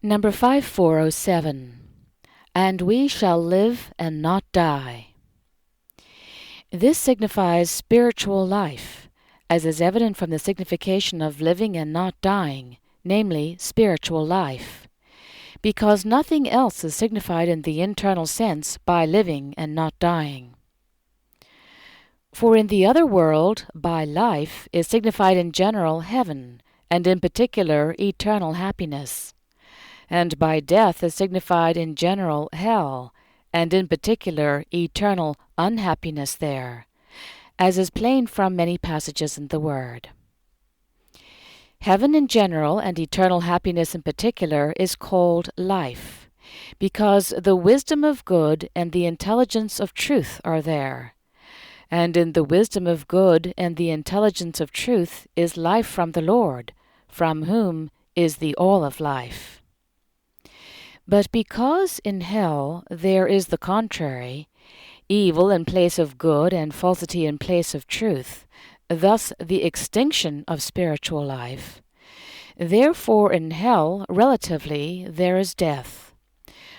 Number 5407. And we shall live and not die. This signifies spiritual life, as is evident from the signification of living and not dying, namely spiritual life, because nothing else is signified in the internal sense by living and not dying. For in the other world, by life is signified in general heaven, and in particular eternal happiness, and by death is signified in general hell, and in particular eternal unhappiness there, as is plain from many passages in the Word. Heaven in general and eternal happiness in particular is called life, because the wisdom of good and the intelligence of truth are there. And in the wisdom of good and the intelligence of truth is life from the Lord, from whom is the all of life. But because in hell there is the contrary, evil in place of good and falsity in place of truth, thus the extinction of spiritual life, therefore in hell, relatively, there is death.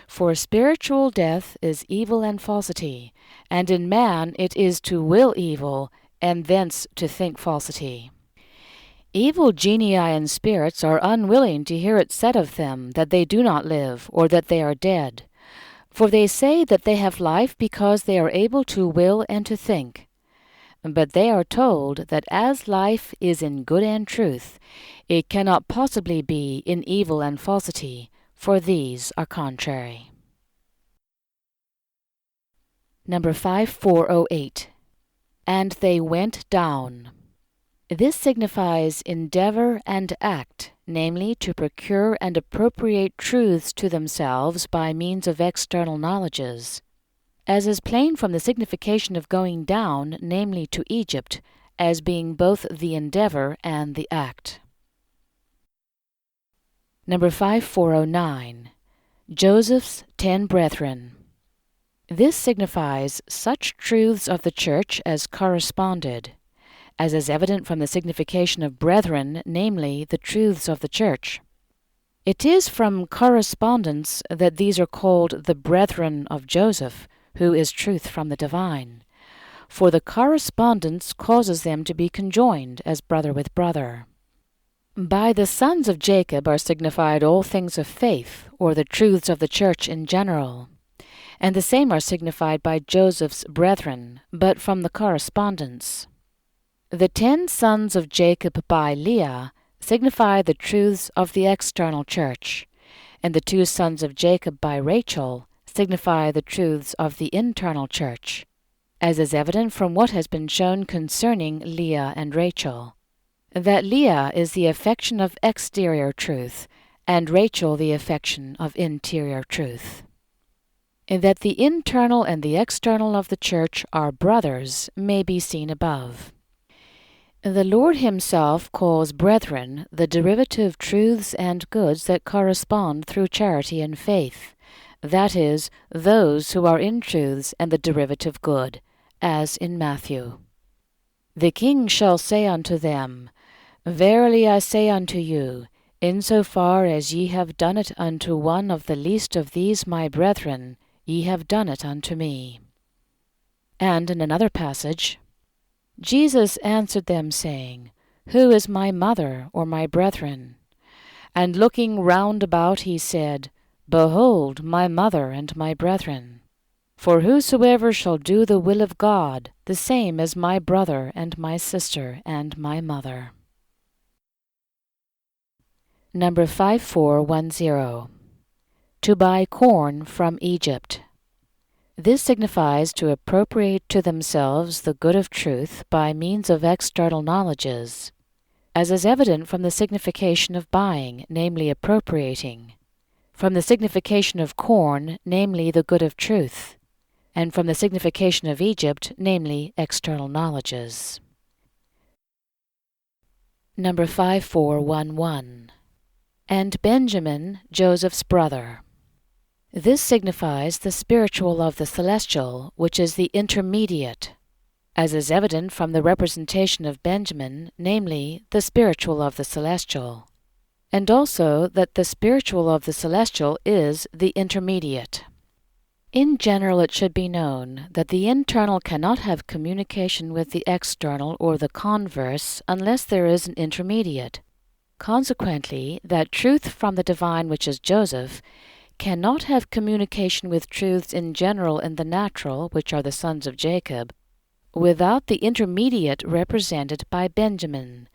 For spiritual death is evil and falsity, and in man it is to will evil, and thence to think falsity. Evil genii and spirits are unwilling to hear it said of them that they do not live, or that they are dead. For they say that they have life because they are able to will and to think. But they are told that as life is in good and truth, it cannot possibly be in evil and falsity, for these are contrary. Number 5408. And they went down. This signifies endeavor and act, namely to procure and appropriate truths to themselves by means of external knowledges, as is plain from the signification of going down, namely to Egypt, as being both the endeavor and the act. Number 5409. Joseph's 10 brethren. This signifies such truths of the church as corresponded, as is evident from the signification of brethren, namely the truths of the church. It is from correspondence that these are called the brethren of Joseph, who is truth from the divine, for the correspondence causes them to be conjoined as brother with brother. By the sons of Jacob are signified all things of faith, or the truths of the church in general, and the same are signified by Joseph's brethren, but from the correspondence. The 10 sons of Jacob by Leah signify the truths of the external church, and the 2 sons of Jacob by Rachel signify the truths of the internal church, as is evident from what has been shown concerning Leah and Rachel, that Leah is the affection of exterior truth, and Rachel the affection of interior truth. And that the internal and the external of the church are brothers may be seen above. The Lord himself calls brethren the derivative truths and goods that correspond through charity and faith, that is, those who are in truths and the derivative good, as in Matthew. The king shall say unto them, Verily I say unto you, insofar as ye have done it unto one of the least of these my brethren, ye have done it unto me. And in another passage, Jesus answered them, saying, Who is my mother or my brethren? And looking round about he said, Behold my mother and my brethren. For whosoever shall do the will of God, the same is my brother and my sister and my mother. Number 5410. To buy corn from Egypt. This signifies to appropriate to themselves the good of truth by means of external knowledges, as is evident from the signification of buying, namely appropriating, from the signification of corn, namely the good of truth, and from the signification of Egypt, namely external knowledges. Number 5411. And Benjamin, Joseph's brother. This signifies the spiritual of the celestial, which is the intermediate, as is evident from the representation of Benjamin, namely, the spiritual of the celestial, and also that the spiritual of the celestial is the intermediate. In general, it should be known that the internal cannot have communication with the external or the converse unless there is an intermediate. Consequently, that truth from the divine which is Joseph cannot have communication with truths in general in the natural, which are the sons of Jacob, without the intermediate represented by Benjamin,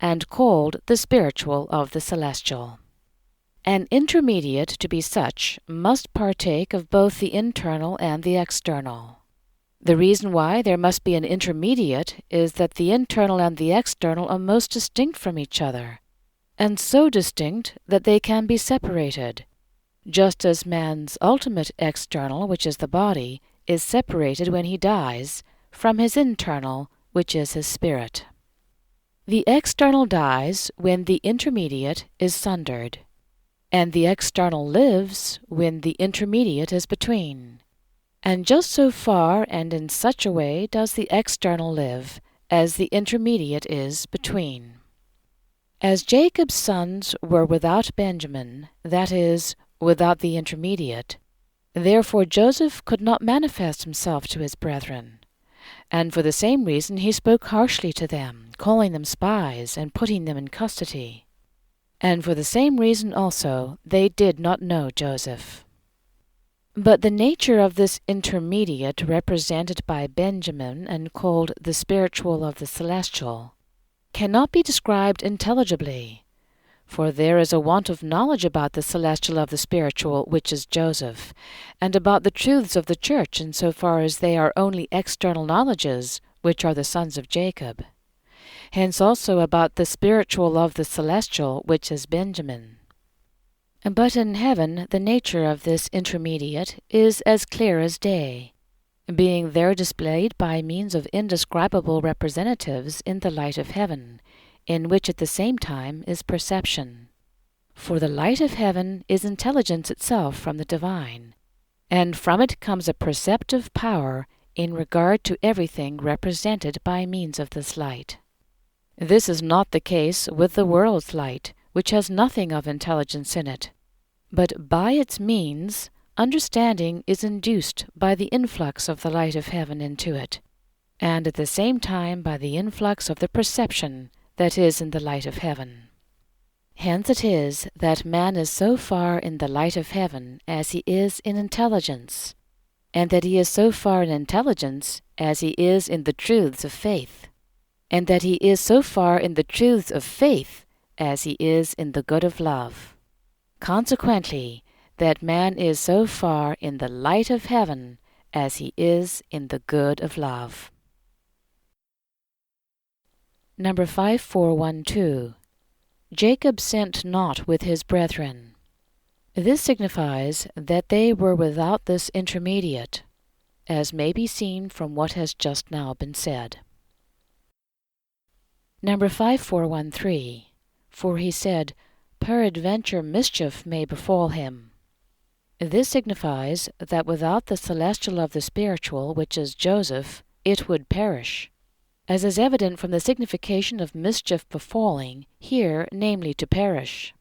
and called the spiritual of the celestial. An intermediate, to be such, must partake of both the internal and the external. The reason why there must be an intermediate is that the internal and the external are most distinct from each other, and so distinct that they can be separated, just as man's ultimate external, which is the body, is separated when he dies from his internal, which is his spirit. The external dies when the intermediate is sundered, and the external lives when the intermediate is between. And just so far and in such a way does the external live as the intermediate is between. As Jacob's sons were without Benjamin, that is, without the intermediate, therefore Joseph could not manifest himself to his brethren. And for the same reason he spoke harshly to them, calling them spies and putting them in custody. And for the same reason also they did not know Joseph. But the nature of this intermediate, represented by Benjamin and called the spiritual of the celestial, cannot be described intelligibly, for there is a want of knowledge about the celestial of the spiritual, which is Joseph, and about the truths of the church in so far as they are only external knowledges, which are the sons of Jacob. Hence also about the spiritual of the celestial, which is Benjamin. But in heaven the nature of this intermediate is as clear as day, being there displayed by means of indescribable representatives in the light of heaven, in which at the same time is perception. For the light of heaven is intelligence itself from the divine, and from it comes a perceptive power in regard to everything represented by means of this light. This is not the case with the world's light, which has nothing of intelligence in it, but by its means understanding is induced by the influx of the light of heaven into it, and at the same time by the influx of the perception that is in the light of heaven. Hence it is that man is so far in the light of heaven as he is in intelligence, and that he is so far in intelligence as he is in the truths of faith, and that he is so far in the truths of faith as he is in the good of love. Consequently, that man is so far in the light of heaven as he is in the good of love. Number 5412. Jacob sent not with his brethren. This signifies that they were without this intermediate, as may be seen from what has just now been said. Number 5413. For he said, Peradventure mischief may befall him. This signifies that without the celestial of the spiritual, which is Joseph, it would perish, as is evident from the signification of mischief befalling, here namely to perish.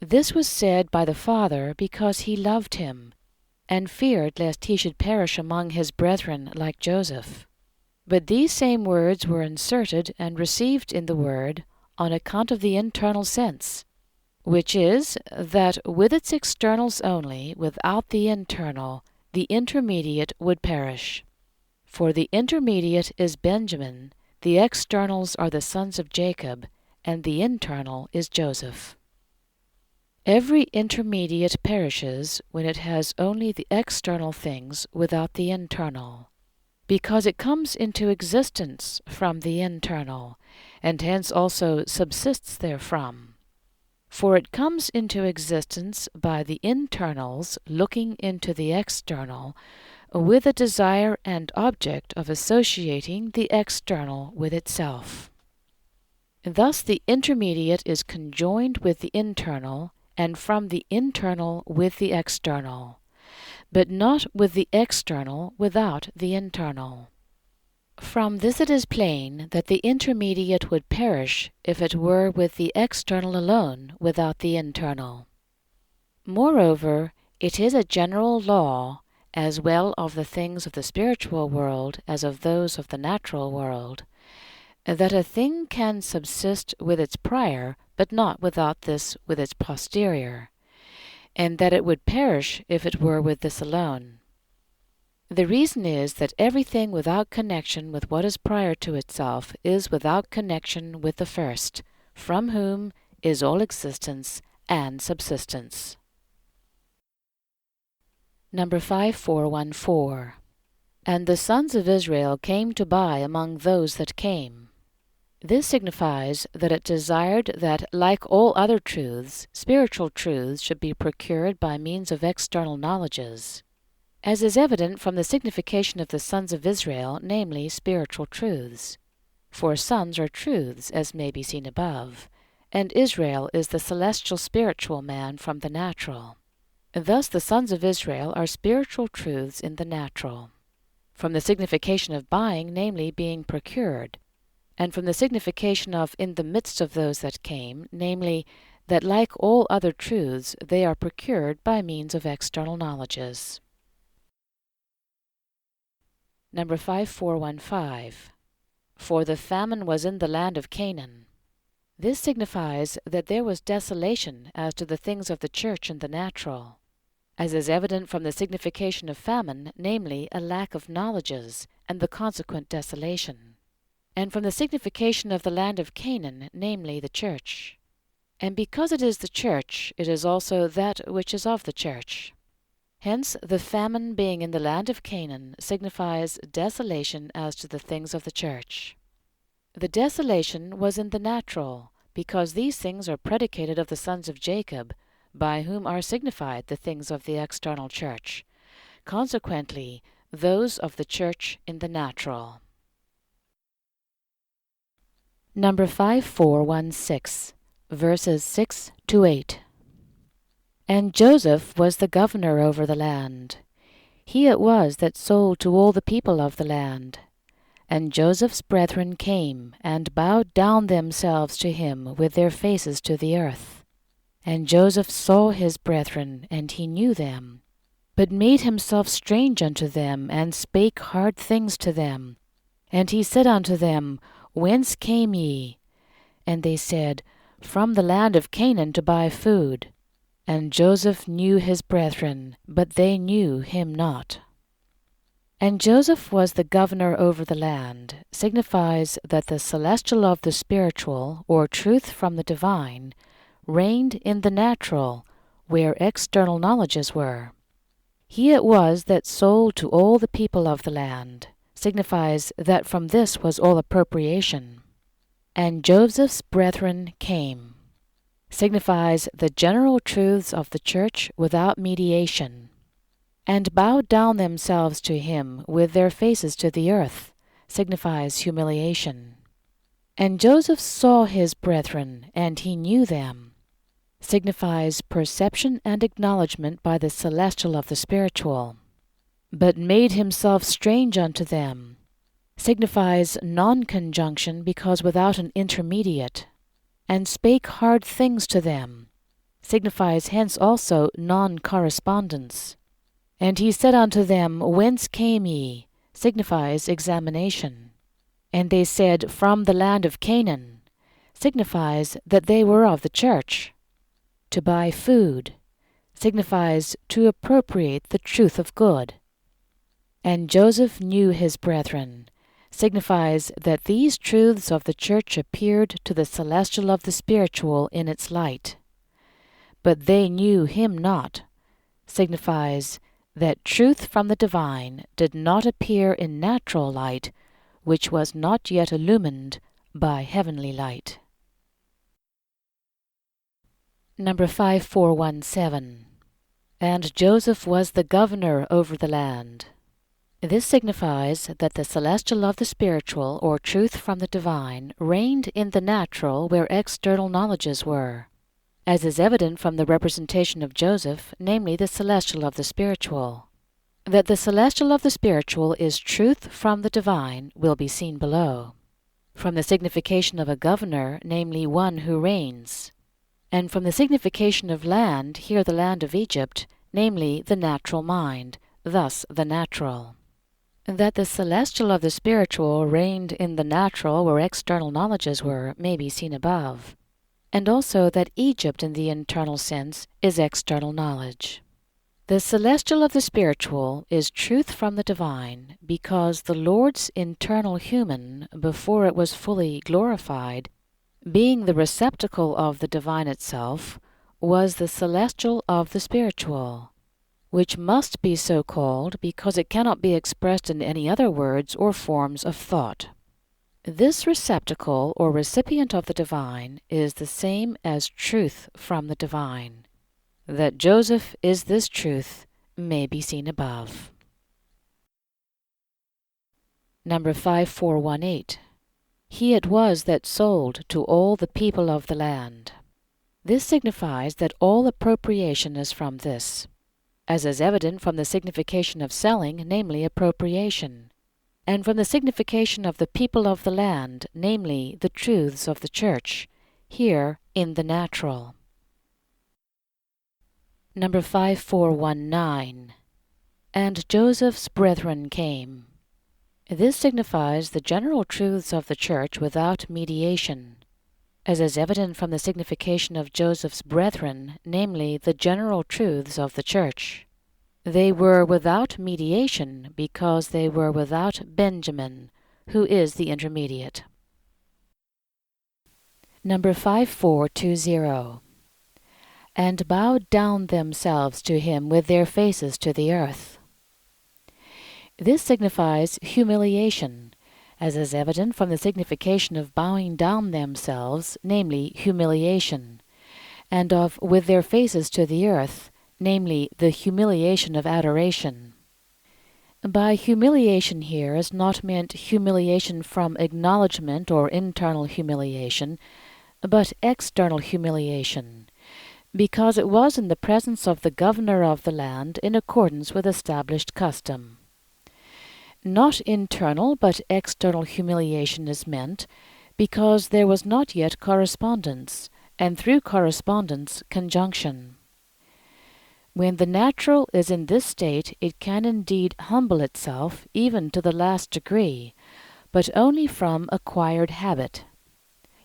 This was said by the father because he loved him, and feared lest he should perish among his brethren like Joseph. But these same words were inserted and received in the word on account of the internal sense, which is that with its externals only, without the internal, the intermediate would perish. For the intermediate is Benjamin, the externals are the sons of Jacob, and the internal is Joseph. Every intermediate perishes when it has only the external things without the internal, because it comes into existence from the internal, and hence also subsists therefrom. For it comes into existence by the internals looking into the external, with a desire and object of associating the external with itself. Thus the intermediate is conjoined with the internal, and from the internal with the external, but not with the external without the internal. From this it is plain that the intermediate would perish if it were with the external alone, without the internal. Moreover, it is a general law, as well of the things of the spiritual world as of those of the natural world, that a thing can subsist with its prior, but not without this with its posterior, and that it would perish if it were with this alone. The reason is that everything without connection with what is prior to itself is without connection with the first, from whom is all existence and subsistence. Number 5414. And the sons of Israel came to buy among those that came. This signifies that it desired that, like all other truths, spiritual truths should be procured by means of external knowledges, as is evident from the signification of the sons of Israel, namely spiritual truths. For sons are truths, as may be seen above, and Israel is the celestial spiritual man from the natural. Thus the sons of Israel are spiritual truths in the natural. From the signification of buying, namely being procured, and from the signification of in the midst of those that came, namely that like all other truths they are procured by means of external knowledges. Number 5415. For the famine was in the land of Canaan. This signifies that there was desolation as to the things of the church in the natural, as is evident from the signification of famine, namely a lack of knowledges and the consequent desolation, and from the signification of the land of Canaan, namely the church. And because it is the church, it is also that which is of the church. Hence the famine being in the land of Canaan signifies desolation as to the things of the church. The desolation was in the natural, because these things are predicated of the sons of Jacob, by whom are signified the things of the external church, consequently those of the church in the natural. Number 5416, verses 6 to 8. And Joseph was the governor over the land. He it was that sold to all the people of the land. And Joseph's brethren came, and bowed down themselves to him with their faces to the earth. And Joseph saw his brethren, and he knew them, but made himself strange unto them, and spake hard things to them. And he said unto them, Whence came ye? And they said, From the land of Canaan to buy food. And Joseph knew his brethren, but they knew him not. And Joseph was the governor over the land, signifies that the celestial of the spiritual, or truth from the divine, reigned in the natural, where external knowledges were. He it was that sold to all the people of the land, signifies that from this was all appropriation. And Joseph's brethren came, signifies the general truths of the church without mediation, and bowed down themselves to him with their faces to the earth, signifies humiliation. And Joseph saw his brethren, and he knew them, signifies perception and acknowledgment by the celestial of the spiritual, but made himself strange unto them, signifies non-conjunction because without an intermediate, and spake hard things to them, signifies hence also non-correspondence. And he said unto them, Whence came ye? Signifies examination. And they said, From the land of Canaan, signifies that they were of the church. To buy food, signifies to appropriate the truth of good. And Joseph knew his brethren, signifies that these truths of the church appeared to the celestial of the spiritual in its light. But they knew him not, signifies that truth from the divine did not appear in natural light, which was not yet illumined by heavenly light. Number 5417. And Joseph was the governor over the land. This signifies that the celestial of the spiritual, or truth from the divine, reigned in the natural where external knowledges were, as is evident from the representation of Joseph, namely the celestial of the spiritual. That the celestial of the spiritual is truth from the divine will be seen below, from the signification of a governor, namely one who reigns, and from the signification of land, here the land of Egypt, namely the natural mind, thus the natural. That the celestial of the spiritual reigned in the natural where external knowledges were may be seen above, and also that Egypt in the internal sense is external knowledge. The celestial of the spiritual is truth from the divine, because the Lord's internal human, before it was fully glorified, being the receptacle of the divine itself, was the celestial of the spiritual, which must be so called because it cannot be expressed in any other words or forms of thought. This receptacle or recipient of the divine is the same as truth from the divine. That Joseph is this truth may be seen above. Number 5418. He it was that sold to all the people of the land. This signifies that all appropriation is from this, as is evident from the signification of selling, namely appropriation, and from the signification of the people of the land, namely the truths of the church, here in the natural. Number 5419. And Joseph's brethren came. This signifies the general truths of the church without mediation, as is evident from the signification of Joseph's brethren, namely the general truths of the church. They were without mediation because they were without Benjamin, who is the intermediate. Number 5420. And bowed down themselves to him with their faces to the earth. This signifies humiliation, as is evident from the signification of bowing down themselves, namely humiliation, and of with their faces to the earth, namely the humiliation of adoration. By humiliation here is not meant humiliation from acknowledgement or internal humiliation, but external humiliation, because it was in the presence of the governor of the land in accordance with established custom. Not internal but external humiliation is meant, because there was not yet correspondence, and through correspondence conjunction. When the natural is in this state, it can indeed humble itself even to the last degree, but only from acquired habit.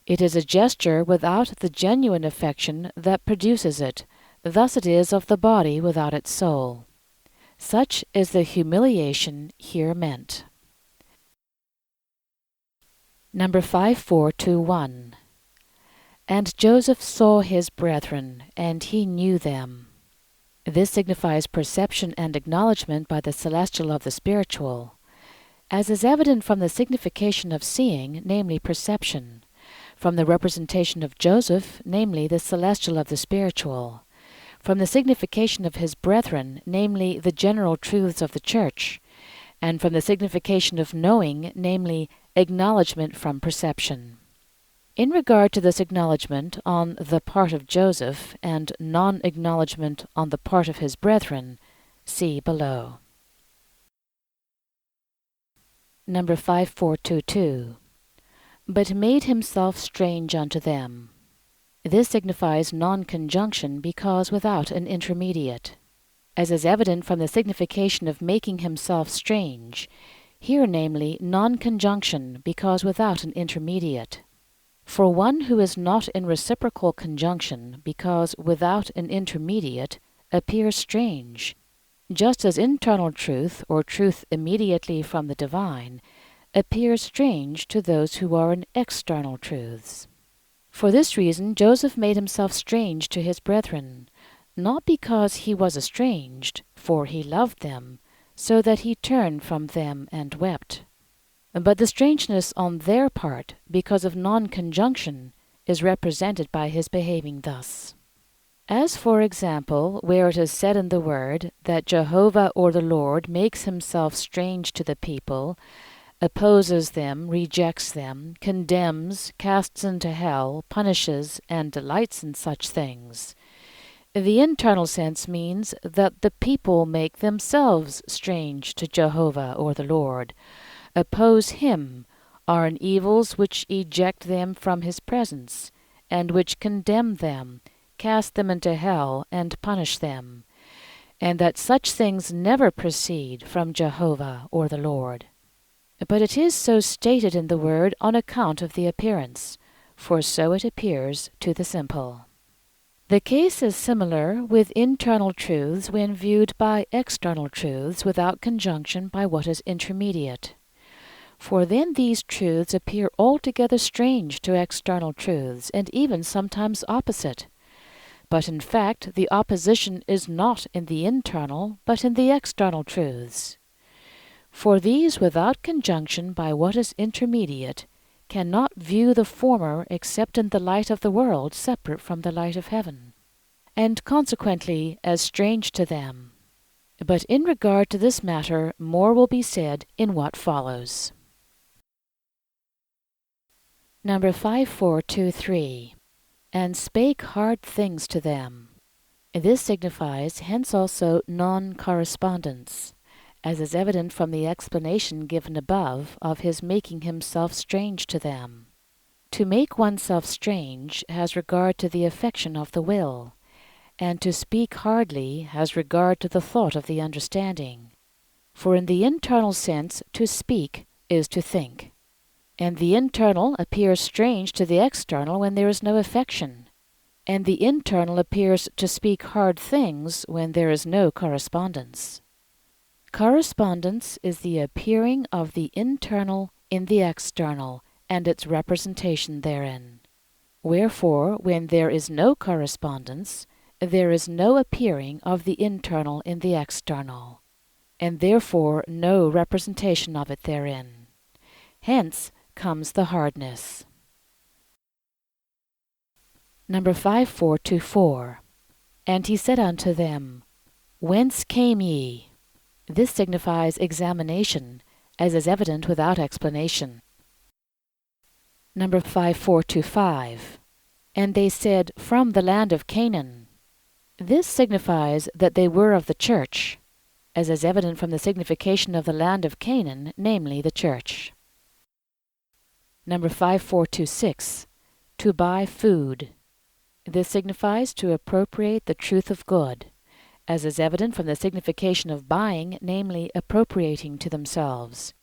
It is a gesture without the genuine affection that produces it, thus it is of the body without its soul. Such is the humiliation here meant. Number 5421. And Joseph saw his brethren, and he knew them. This signifies perception and acknowledgement by the celestial of the spiritual, as is evident from the signification of seeing, namely perception, from the representation of Joseph, namely the celestial of the spiritual, from the signification of his brethren, namely the general truths of the church, and from the signification of knowing, namely acknowledgement from perception. In regard to this acknowledgement on the part of Joseph and non-acknowledgement on the part of his brethren, see below. Number 5422. But made himself strange unto them. This signifies non-conjunction because without an intermediate, as is evident from the signification of making himself strange, here namely non-conjunction because without an intermediate. For one who is not in reciprocal conjunction because without an intermediate appears strange, just as internal truth or truth immediately from the divine appears strange to those who are in external truths. For this reason Joseph made himself strange to his brethren, not because he was estranged, for he loved them, so that he turned from them and wept. But the strangeness on their part, because of non-conjunction, is represented by his behaving thus. As for example, where it is said in the word that Jehovah or the Lord makes himself strange to the people, opposes them, rejects them, condemns, casts into hell, punishes, and delights in such things. The internal sense means that the people make themselves strange to Jehovah or the Lord, oppose him, are in evils which eject them from his presence, and which condemn them, cast them into hell, and punish them, and that such things never proceed from Jehovah or the Lord. But it is so stated in the word on account of the appearance, for so it appears to the simple. The case is similar with internal truths when viewed by external truths without conjunction by what is intermediate. For then these truths appear altogether strange to external truths, and even sometimes opposite. But in fact the opposition is not in the internal, but in the external truths. For these without conjunction by what is intermediate cannot view the former except in the light of the world separate from the light of heaven, and consequently as strange to them. But in regard to this matter more will be said in what follows. Number 5423. And spake hard things to them. This signifies hence also non-correspondence, as is evident from the explanation given above of his making himself strange to them. To make oneself strange has regard to the affection of the will, and to speak hardly has regard to the thought of the understanding. For in the internal sense to speak is to think, and the internal appears strange to the external when there is no affection, and the internal appears to speak hard things when there is no correspondence. Correspondence is the appearing of the internal in the external, and its representation therein. Wherefore, when there is no correspondence, there is no appearing of the internal in the external, and therefore no representation of it therein. Hence comes the hardness. Number 5424. And he said unto them, Whence came ye? This signifies examination, as is evident without explanation. Number 5425. And they said, From the land of Canaan. This signifies that they were of the church, as is evident from the signification of the land of Canaan, namely the church. Number 5426. To buy food. This signifies to appropriate the truth of good, as is evident from the signification of buying, namely appropriating to themselves,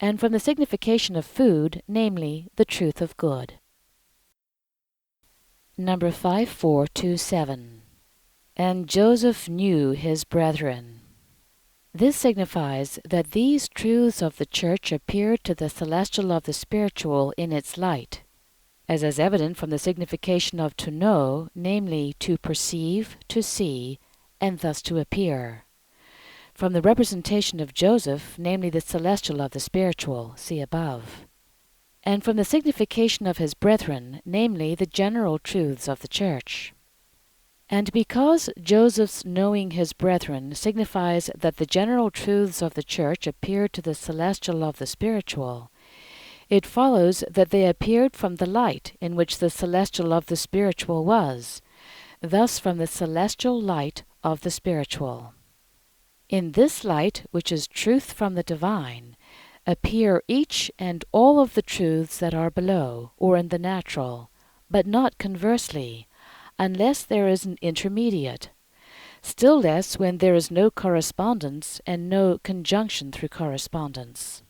and from the signification of food, namely the truth of good. Number 5427. And Joseph knew his brethren. This signifies that these truths of the church appeared to the celestial of the spiritual in its light, as is evident from the signification of to know, namely to perceive, to see, and thus to appear. From the representation of Joseph, namely the celestial of the spiritual, see above. And from the signification of his brethren, namely the general truths of the church. And because Joseph's knowing his brethren signifies that the general truths of the church appeared to the celestial of the spiritual, it follows that they appeared from the light in which the celestial of the spiritual was, thus from the celestial light of the spiritual. In this light, which is truth from the divine, appear each and all of the truths that are below, or in the natural, but not conversely, unless there is an intermediate, still less when there is no correspondence and no conjunction through correspondence.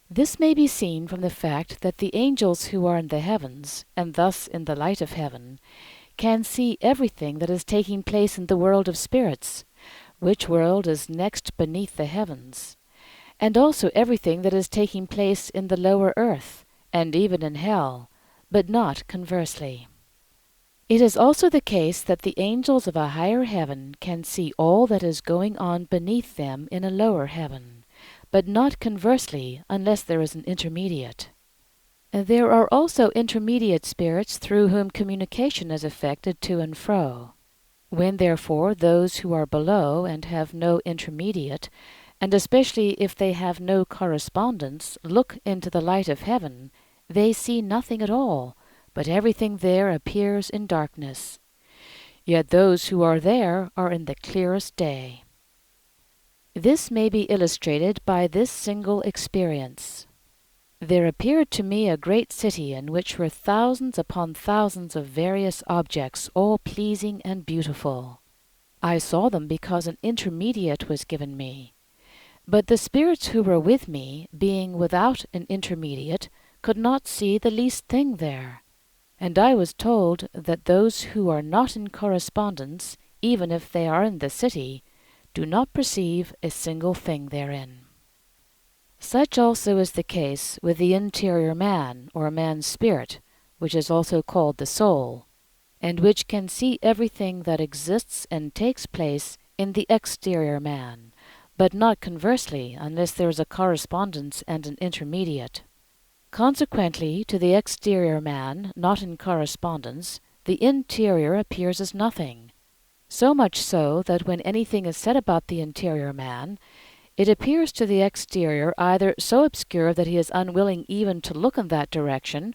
This may be seen from the fact that the angels who are in the heavens, and thus in the light of heaven, can see everything that is taking place in the world of spirits, which world is next beneath the heavens, and also everything that is taking place in the lower earth, and even in hell, but not conversely. It is also the case that the angels of a higher heaven can see all that is going on beneath them in a lower heaven, but not conversely unless there is an intermediate. There are also intermediate spirits through whom communication is effected to and fro. When therefore those who are below and have no intermediate, and especially if they have no correspondence, look into the light of heaven, they see nothing at all, but everything there appears in darkness. yet those who are there are in the clearest day. This may be illustrated by this single experience. There appeared to me a great city in which were thousands upon thousands of various objects, all pleasing and beautiful. I saw them because an intermediate was given me. But the spirits who were with me, being without an intermediate, could not see the least thing there. And I was told that those who are not in correspondence, even if they are in the city, do not perceive a single thing therein. Such also is the case with the interior man, or man's spirit, which is also called the soul, and which can see everything that exists and takes place in the exterior man, but not conversely unless there is a correspondence and an intermediate. Consequently, to the exterior man, not in correspondence, the interior appears as nothing, so much so that when anything is said about the interior man, it appears to the exterior either so obscure that he is unwilling even to look in that direction,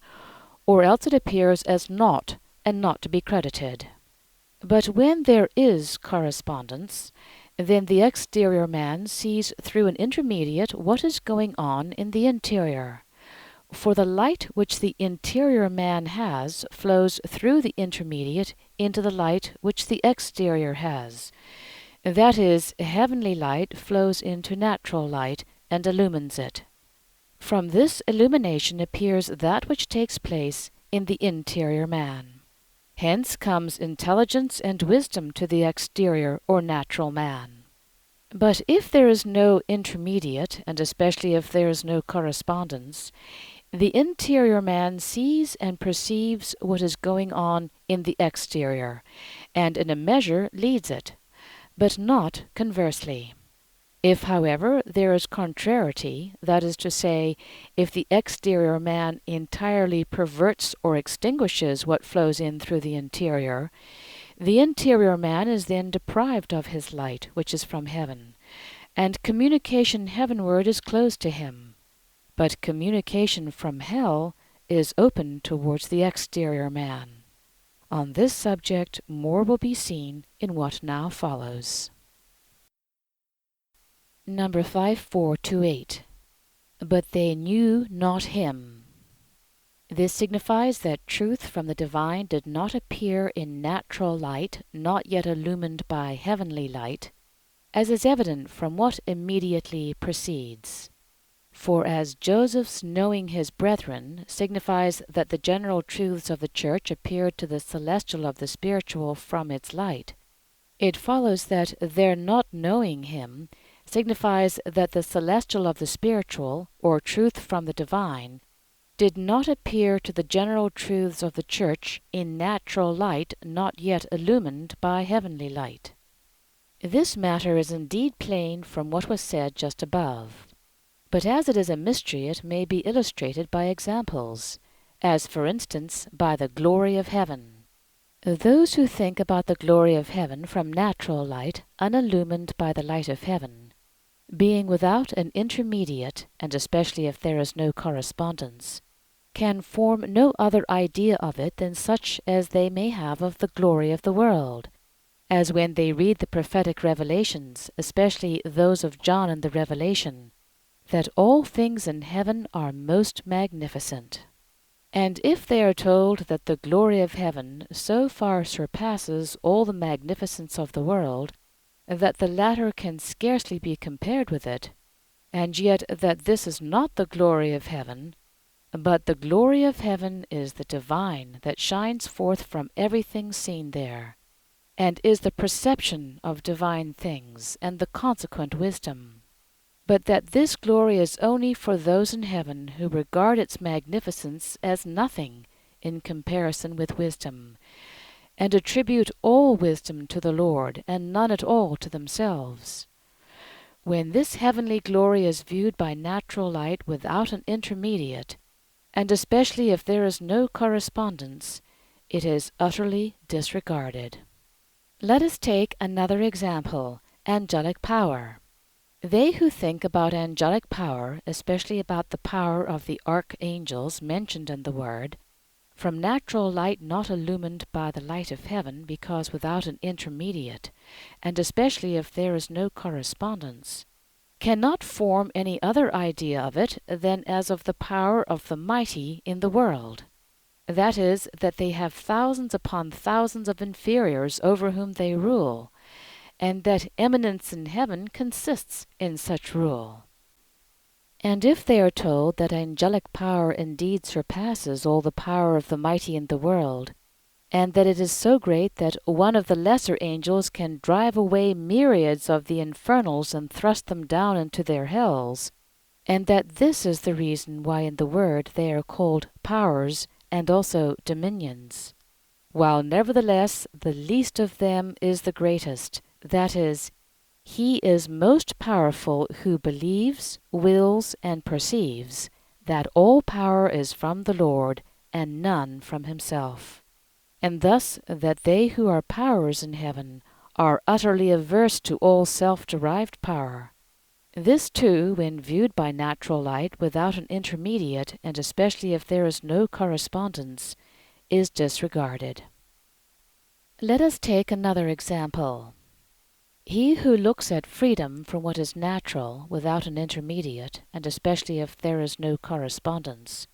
or else it appears as naught and not to be credited. But when there is correspondence, then the exterior man sees through an intermediate what is going on in the interior. For the light which the interior man has flows through the intermediate into the light which the exterior has. That is, heavenly light flows into natural light and illumines it. From this illumination appears that which takes place in the interior man. Hence comes intelligence and wisdom to the exterior or natural man. But if there is no intermediate, and especially if there is no correspondence, the interior man sees and perceives what is going on in the exterior, and in a measure leads it, but not conversely. If, however, there is contrariety, that is to say, if the exterior man entirely perverts or extinguishes what flows in through the interior man is then deprived of his light, which is from heaven, and communication heavenward is closed to him. But communication from hell is open towards the exterior man. On this subject more will be seen in what now follows. Number 5428. But they knew not him. This signifies that truth from the divine did not appear in natural light, not yet illumined by heavenly light, as is evident from what immediately precedes. For as Joseph's knowing his brethren signifies that the general truths of the church appeared to the celestial of the spiritual from its light, it follows that their not knowing him signifies that the celestial of the spiritual, or truth from the divine, did not appear to the general truths of the church in natural light not yet illumined by heavenly light. This matter is indeed plain from what was said just above, but as it is a mystery it may be illustrated by examples, as for instance by the glory of heaven. Those who think about the glory of heaven from natural light, unillumined by the light of heaven, being without an intermediate, and especially if there is no correspondence, can form no other idea of it than such as they may have of the glory of the world, as when they read the prophetic revelations, especially those of John in the Revelation, that all things in heaven are most magnificent. And if they are told that the glory of heaven so far surpasses all the magnificence of the world, that the latter can scarcely be compared with it, and yet that this is not the glory of heaven, but the glory of heaven is the divine that shines forth from everything seen there, and is the perception of divine things, and the consequent wisdom. But that this glory is only for those in heaven who regard its magnificence as nothing in comparison with wisdom, and attribute all wisdom to the Lord, and none at all to themselves. When this heavenly glory is viewed by natural light without an intermediate, and especially if there is no correspondence, it is utterly disregarded. Let us take another example, angelic power. They who think about angelic power, especially about the power of the archangels mentioned in the Word, from natural light not illumined by the light of heaven, because without an intermediate, and especially if there is no correspondence, cannot form any other idea of it than as of the power of the mighty in the world. That is, that they have thousands upon thousands of inferiors over whom they rule, and that eminence in heaven consists in such rule. And if they are told that angelic power indeed surpasses all the power of the mighty in the world, and that it is so great that one of the lesser angels can drive away myriads of the infernals and thrust them down into their hells, and that this is the reason why in the word they are called powers and also dominions, while nevertheless the least of them is the greatest, that is, he is most powerful who believes, wills, and perceives that all power is from the Lord, and none from himself. And thus that they who are powers in heaven are utterly averse to all self-derived power. This too, when viewed by natural light without an intermediate, and especially if there is no correspondence, is disregarded. Let us take another example. He who looks at freedom from what is natural without an intermediate, and especially if there is no correspondence,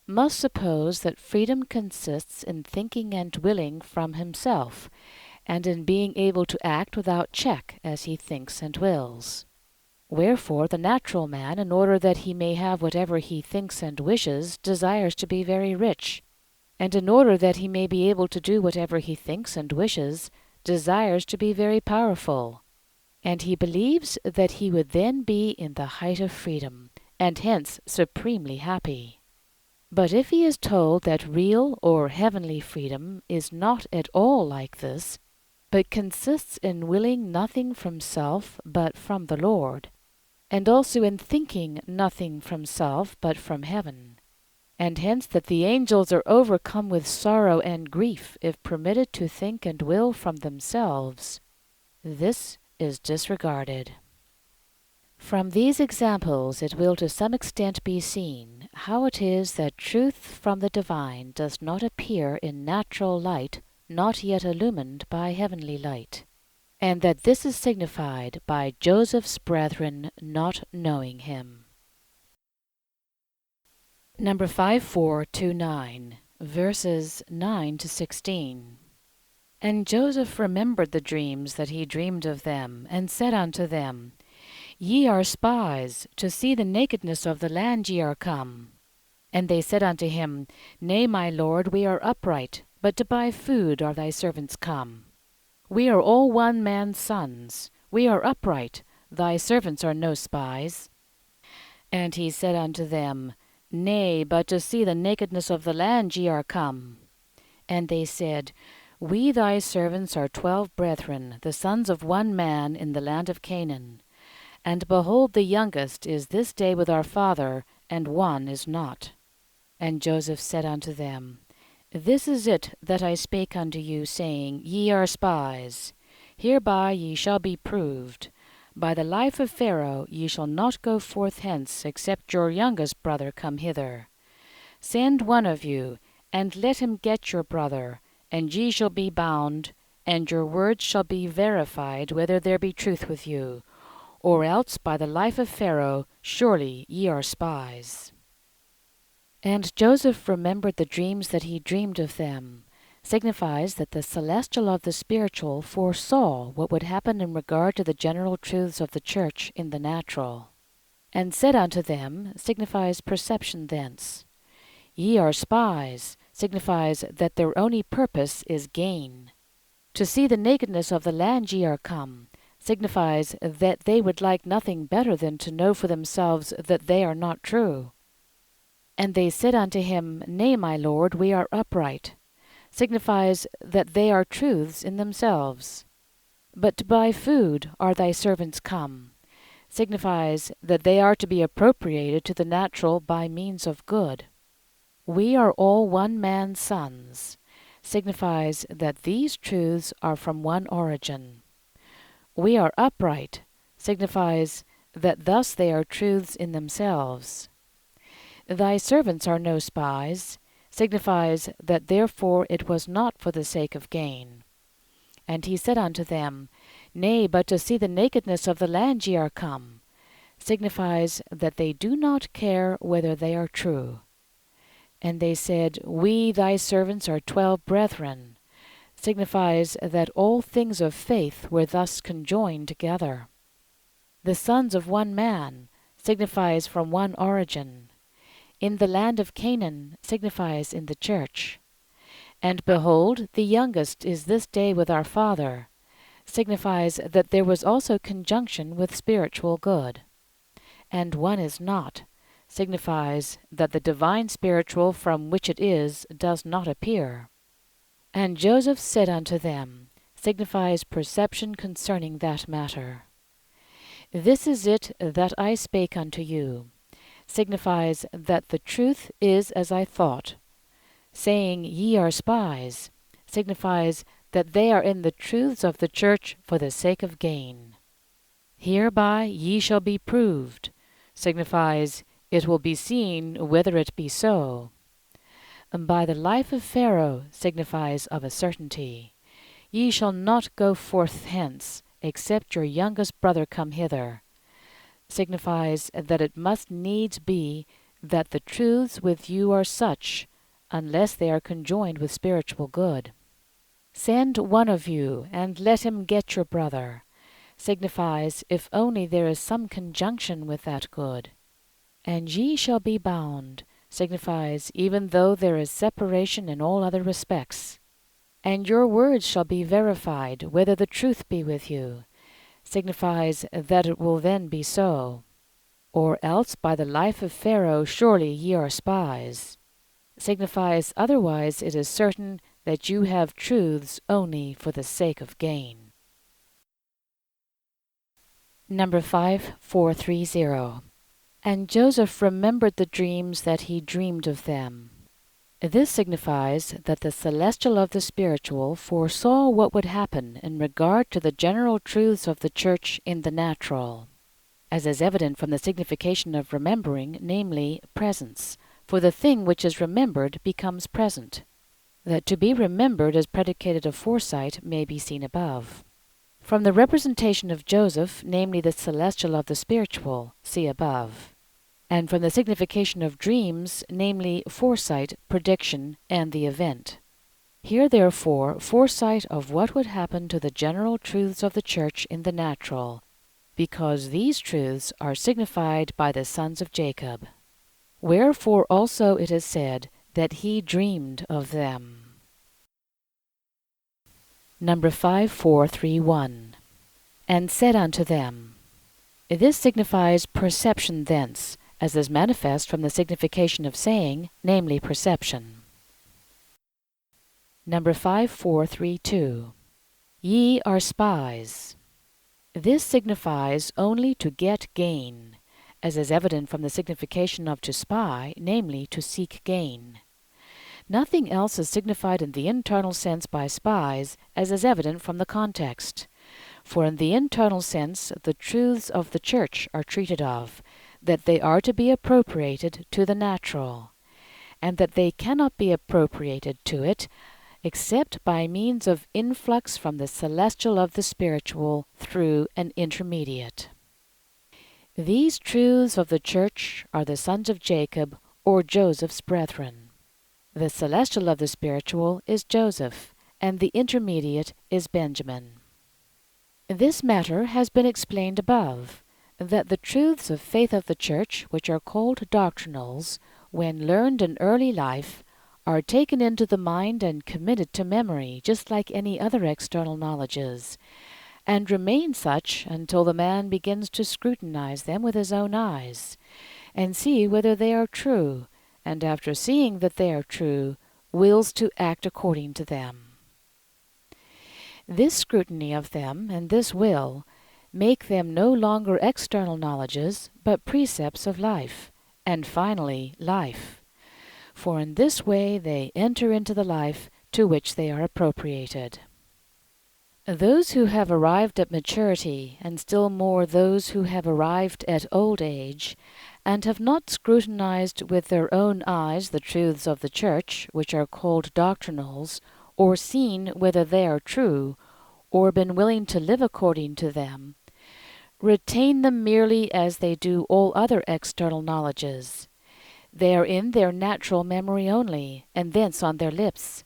must suppose that freedom consists in thinking and willing from himself, and in being able to act without check as he thinks and wills. Wherefore the natural man, in order that he may have whatever he thinks and wishes, desires to be very rich, and in order that he may be able to do whatever he thinks and wishes, desires to be very powerful. And he believes that he would then be in the height of freedom, and hence supremely happy. But if he is told that real or heavenly freedom is not at all like this, but consists in willing nothing from self but from the Lord, and also in thinking nothing from self but from heaven, and hence that the angels are overcome with sorrow and grief if permitted to think and will from themselves, this is disregarded. From these examples it will to some extent be seen how it is that truth from the divine does not appear in natural light not yet illumined by heavenly light, and that this is signified by Joseph's brethren not knowing him. Number 5429, verses 9 to 16. And Joseph remembered the dreams that he dreamed of them, and said unto them, Ye are spies, to see the nakedness of the land ye are come. And they said unto him, Nay, my lord, we are upright, but to buy food are thy servants come. We are all one man's sons, we are upright, thy servants are no spies. And he said unto them, Nay, but to see the nakedness of the land ye are come. And they said, We thy servants are 12 brethren, the sons of one man in the land of Canaan. And behold, the youngest is this day with our father, and one is not. And Joseph said unto them, This is it that I spake unto you, saying, Ye are spies. Hereby ye shall be proved. By the life of Pharaoh ye shall not go forth hence, except your youngest brother come hither. Send one of you, and let him get your brother, and ye shall be bound, and your words shall be verified whether there be truth with you. Or else by the life of Pharaoh, surely ye are spies. And Joseph remembered the dreams that he dreamed of them, signifies that the celestial of the spiritual foresaw what would happen in regard to the general truths of the church in the natural. And said unto them, signifies perception thence. Ye are spies, signifies that their only purpose is gain. To see the nakedness of the land ye are come, signifies that they would like nothing better than to know for themselves that they are not true. And they said unto him, Nay, my lord, we are upright, signifies that they are truths in themselves. But to buy food are thy servants come, signifies that they are to be appropriated to the natural by means of good. We are all one man's sons, signifies that these truths are from one origin. We are upright, signifies that thus they are truths in themselves. Thy servants are no spies, signifies that therefore it was not for the sake of gain. And he said unto them, Nay, but to see the nakedness of the land ye are come, signifies that they do not care whether they are true. And they said, We thy servants are 12 brethren, signifies that all things of faith were thus conjoined together. The sons of one man signifies from one origin. In the land of Canaan signifies in the church. And behold, the youngest is this day with our father, signifies that there was also conjunction with spiritual good. And one is not, signifies that the divine spiritual from which it is does not appear. And Joseph said unto them, signifies perception concerning that matter. This is it that I spake unto you, signifies that the truth is as I thought. Saying, Ye are spies, signifies that they are in the truths of the church for the sake of gain. Hereby ye shall be proved, signifies it will be seen whether it be so. And by the life of Pharaoh signifies of a certainty. Ye shall not go forth hence, except your youngest brother come hither, signifies that it must needs be that the truths with you are such, unless they are conjoined with spiritual good. Send one of you, and let him get your brother, signifies if only there is some conjunction with that good. And ye shall be bound, signifies even though there is separation in all other respects. And your words shall be verified, whether the truth be with you, signifies that it will then be so. Or else by the life of Pharaoh surely ye are spies, signifies otherwise it is certain that you have truths only for the sake of gain. Number 5430. And Joseph remembered the dreams that he dreamed of them. This signifies that the celestial of the spiritual foresaw what would happen in regard to the general truths of the church in the natural, as is evident from the signification of remembering, namely, presence, for the thing which is remembered becomes present. That to be remembered is predicated of foresight may be seen above. From the representation of Joseph, namely the celestial of the spiritual, see above. And from the signification of dreams, namely foresight, prediction, and the event. Here therefore foresight of what would happen to the general truths of the church in the natural, because these truths are signified by the sons of Jacob. Wherefore also it is said that he dreamed of them. Number 5431. And said unto them. This signifies perception thence, as is manifest from the signification of saying, namely perception. Number 5432. Ye are spies. This signifies only to get gain, as is evident from the signification of to spy, namely to seek gain. Nothing else is signified in the internal sense by spies, as is evident from the context. For in the internal sense the truths of the church are treated of, that they are to be appropriated to the natural, and that they cannot be appropriated to it except by means of influx from the celestial of the spiritual through an intermediate. These truths of the church are the sons of Jacob, or Joseph's brethren. The celestial of the spiritual is Joseph, and the intermediate is Benjamin. This matter has been explained above, that the truths of faith of the church, which are called doctrinals, when learned in early life, are taken into the mind and committed to memory, just like any other external knowledges, and remain such until the man begins to scrutinize them with his own eyes, and see whether they are true, and after seeing that they are true, wills to act according to them. This scrutiny of them, and this will, make them no longer external knowledges, but precepts of life, and finally life. For in this way they enter into the life to which they are appropriated. Those who have arrived at maturity, and still more those who have arrived at old age, and have not scrutinized with their own eyes the truths of the Church, which are called doctrinals, or seen whether they are true, or been willing to live according to them, retain them merely as they do all other external knowledges. They are in their natural memory only, and thence on their lips,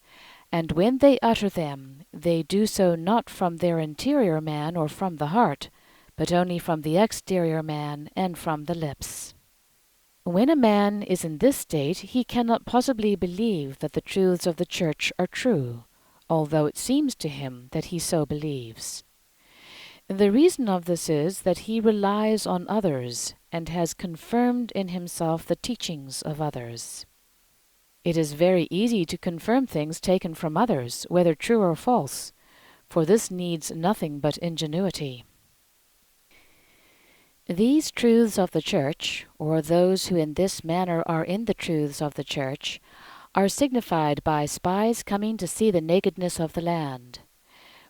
and when they utter them, they do so not from their interior man or from the heart, but only from the exterior man and from the lips. When a man is in this state, he cannot possibly believe that the truths of the Church are true, although it seems to him that he so believes. The reason of this is that he relies on others, and has confirmed in himself the teachings of others. It is very easy to confirm things taken from others, whether true or false, for this needs nothing but ingenuity. These truths of the Church, or those who in this manner are in the truths of the Church, are signified by spies coming to see the nakedness of the land.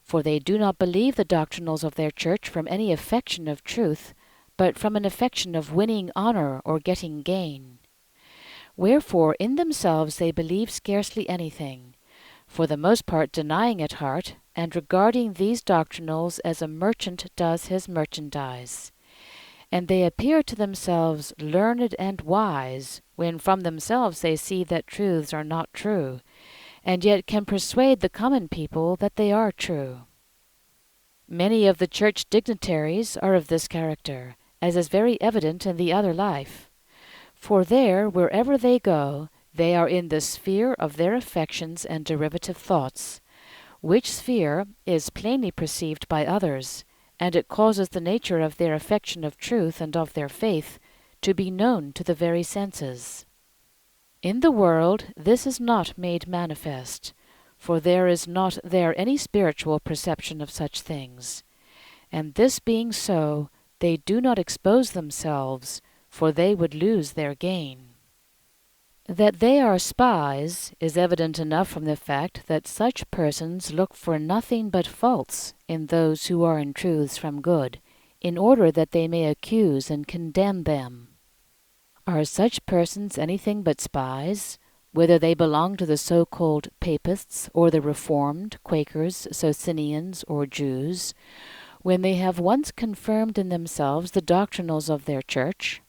For they do not believe the doctrinals of their Church from any affection of truth, but from an affection of winning honor or getting gain. Wherefore in themselves they believe scarcely anything, for the most part denying at heart, and regarding these doctrinals as a merchant does his merchandise. And they appear to themselves learned and wise, when from themselves they see that truths are not true, and yet can persuade the common people that they are true. Many of the Church dignitaries are of this character, as is very evident in the other life. For there, wherever they go, they are in the sphere of their affections and derivative thoughts, which sphere is plainly perceived by others, and it causes the nature of their affection of truth and of their faith to be known to the very senses. In the world this is not made manifest, for there is not there any spiritual perception of such things. And this being so, they do not expose themselves, for they would lose their gain. That they are spies is evident enough from the fact that such persons look for nothing but faults in those who are in truths from good, in order that they may accuse and condemn them. Are such persons anything but spies, whether they belong to the so-called Papists, or the Reformed, Quakers, Socinians, or Jews, when they have once confirmed in themselves the doctrinals of their Church?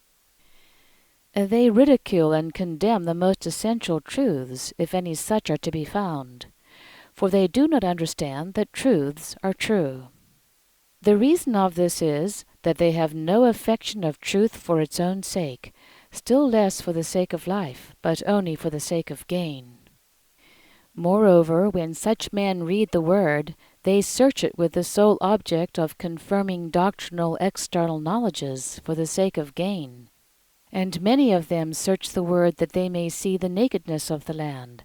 They ridicule and condemn the most essential truths, if any such are to be found, for they do not understand that truths are true. The reason of this is that they have no affection of truth for its own sake, still less for the sake of life, but only for the sake of gain. Moreover, when such men read the Word, they search it with the sole object of confirming doctrinal external knowledges for the sake of gain. And many of them search the Word that they may see the nakedness of the land,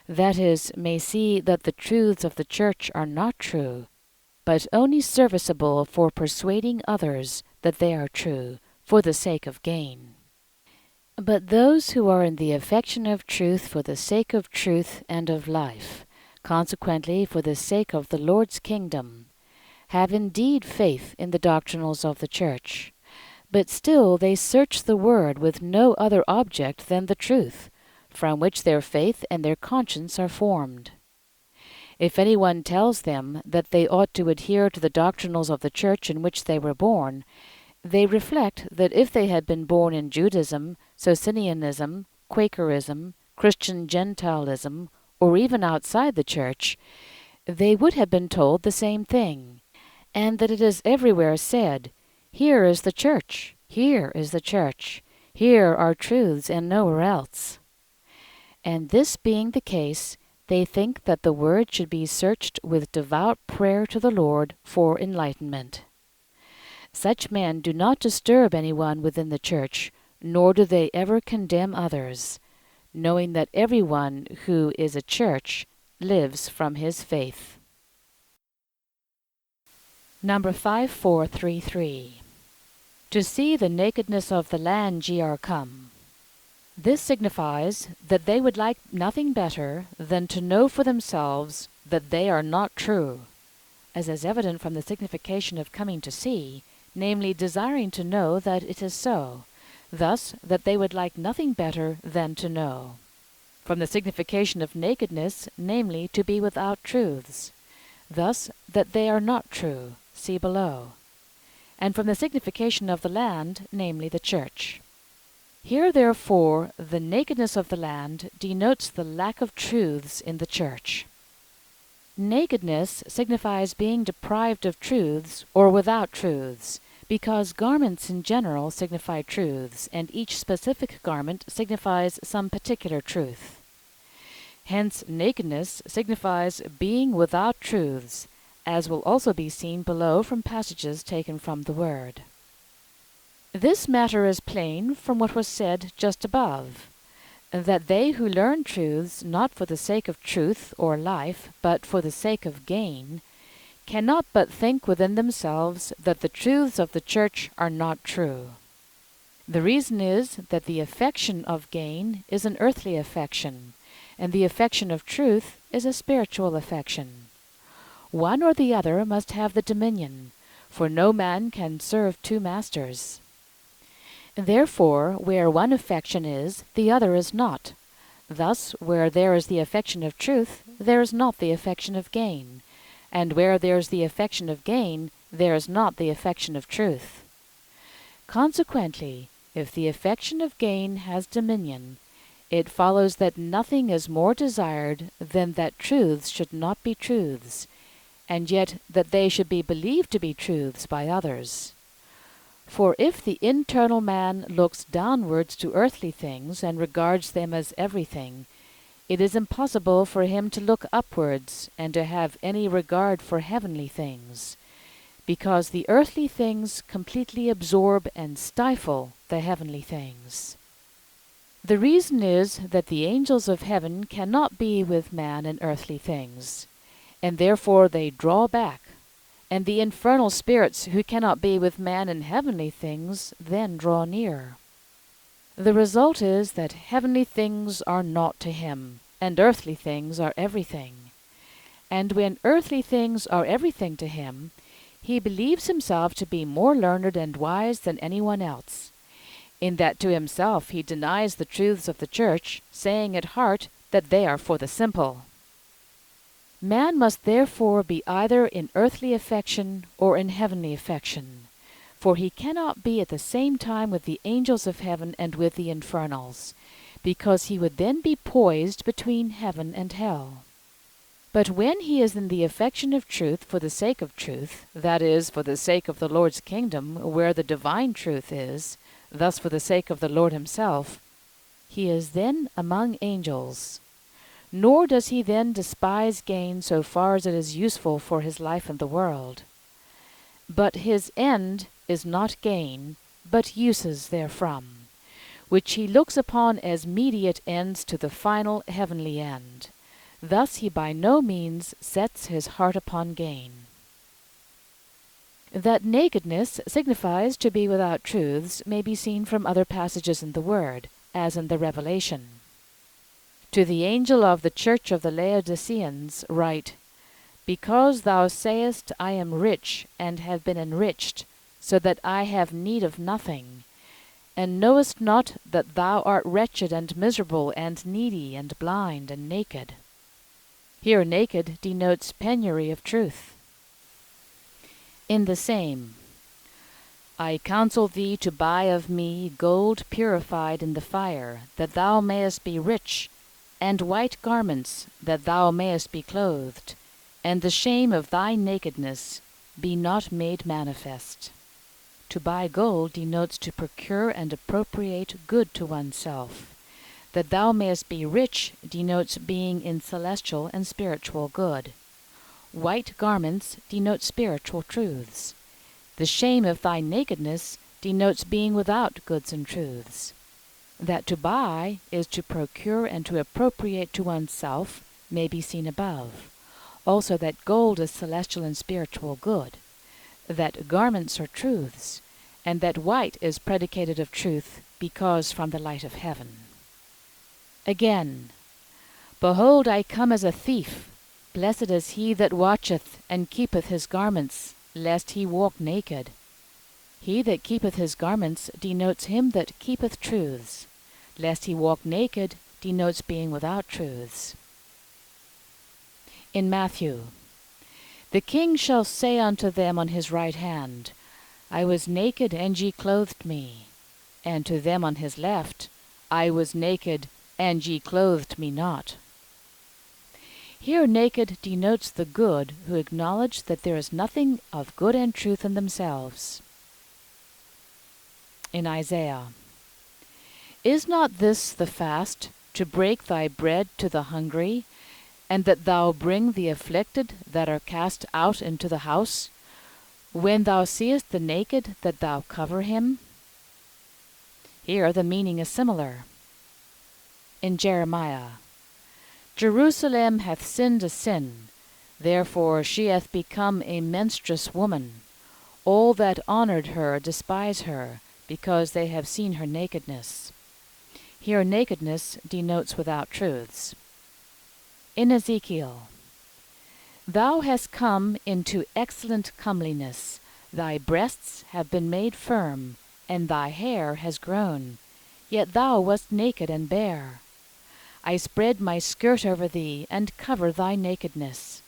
that is, may see that the truths of the Church are not true, but only serviceable for persuading others that they are true, for the sake of gain. But those who are in the affection of truth for the sake of truth and of life, consequently for the sake of the Lord's kingdom, have indeed faith in the doctrinals of the Church, but still they search the Word with no other object than the truth, from which their faith and their conscience are formed. If anyone tells them that they ought to adhere to the doctrinals of the Church in which they were born, they reflect that if they had been born in Judaism, Socinianism, Quakerism, Christian Gentilism, or even outside the Church, they would have been told the same thing, and that it is everywhere said, "Here is the Church, here is the Church, here are truths and nowhere else." And this being the case, they think that the Word should be searched with devout prayer to the Lord for enlightenment. Such men do not disturb anyone within the Church, nor do they ever condemn others, knowing that everyone who is a Church lives from his faith. Number 5433. To see the nakedness of the land ye are come. This signifies that they would like nothing better than to know for themselves that they are not true, as is evident from the signification of coming to see, namely desiring to know that it is so, thus that they would like nothing better than to know. From the signification of nakedness, namely to be without truths, thus that they are not true, see below. And from the signification of the land, namely the church. Here, therefore, the nakedness of the land denotes the lack of truths in the church. Nakedness signifies being deprived of truths or without truths, because garments in general signify truths, and each specific garment signifies some particular truth. Hence, nakedness signifies being without truths, as will also be seen below from passages taken from the Word. This matter is plain from what was said just above, that they who learn truths not for the sake of truth or life, but for the sake of gain, cannot but think within themselves that the truths of the Church are not true. The reason is that the affection of gain is an earthly affection, and the affection of truth is a spiritual affection. One or the other must have the dominion, for no man can serve two masters. Therefore, where one affection is, the other is not. Thus, where there is the affection of truth, there is not the affection of gain, and where there is the affection of gain, there is not the affection of truth. Consequently, if the affection of gain has dominion, it follows that nothing is more desired than that truths should not be truths, and yet that they should be believed to be truths by others. For if the internal man looks downwards to earthly things and regards them as everything, it is impossible for him to look upwards and to have any regard for heavenly things, because the earthly things completely absorb and stifle the heavenly things. The reason is that the angels of heaven cannot be with man in earthly things, and therefore they draw back, and the infernal spirits who cannot be with man in heavenly things then draw near. The result is that heavenly things are naught to him, and earthly things are everything. And when earthly things are everything to him, he believes himself to be more learned and wise than anyone else, in that to himself he denies the truths of the Church, saying at heart that they are for the simple. Man must therefore be either in earthly affection or in heavenly affection, for he cannot be at the same time with the angels of heaven and with the infernals, because he would then be poised between heaven and hell. But when he is in the affection of truth for the sake of truth, that is, for the sake of the Lord's kingdom, where the divine truth is, thus for the sake of the Lord himself, he is then among angels. Nor does he then despise gain so far as it is useful for his life in the world. But his end is not gain, but uses therefrom, which he looks upon as mediate ends to the final heavenly end. Thus he by no means sets his heart upon gain. That nakedness signifies to be without truths may be seen from other passages in the Word, as in the Revelation. To the angel of the church of the Laodiceans write, Because thou sayest, I am rich, and have been enriched, so that I have need of nothing, and knowest not that thou art wretched and miserable and needy and blind and naked. Here naked denotes penury of truth. In the same, I counsel thee to buy of me gold purified in the fire, that thou mayest be rich, and white garments, that thou mayest be clothed, and the shame of thy nakedness be not made manifest. To buy gold denotes to procure and appropriate good to oneself. That thou mayest be rich denotes being in celestial and spiritual good. White garments denote spiritual truths. The shame of thy nakedness denotes being without goods and truths. That to buy is to procure and to appropriate to oneself may be seen above. Also that gold is celestial and spiritual good. That garments are truths, and that white is predicated of truth, because from the light of heaven. Again, Behold, I come as a thief. Blessed is he that watcheth, and keepeth his garments, lest he walk naked. He that keepeth his garments denotes him that keepeth truths. Lest he walk naked denotes being without truths. In Matthew, the king shall say unto them on his right hand, I was naked, and ye clothed me. And to them on his left, I was naked, and ye clothed me not. Here naked denotes the good who acknowledge that there is nothing of good and truth in themselves. In Isaiah, is not this the fast, to break thy bread to the hungry, and that thou bring the afflicted that are cast out into the house, when thou seest the naked, that thou cover him? Here the meaning is similar. In Jeremiah, Jerusalem hath sinned a sin, therefore she hath become a menstruous woman. All that honored her despise her, because they have seen her nakedness. Here nakedness denotes without truths. In Ezekiel, thou hast come into excellent comeliness, thy breasts have been made firm, and thy hair has grown, yet thou wast naked and bare. I spread my skirt over thee, and cover thy nakedness.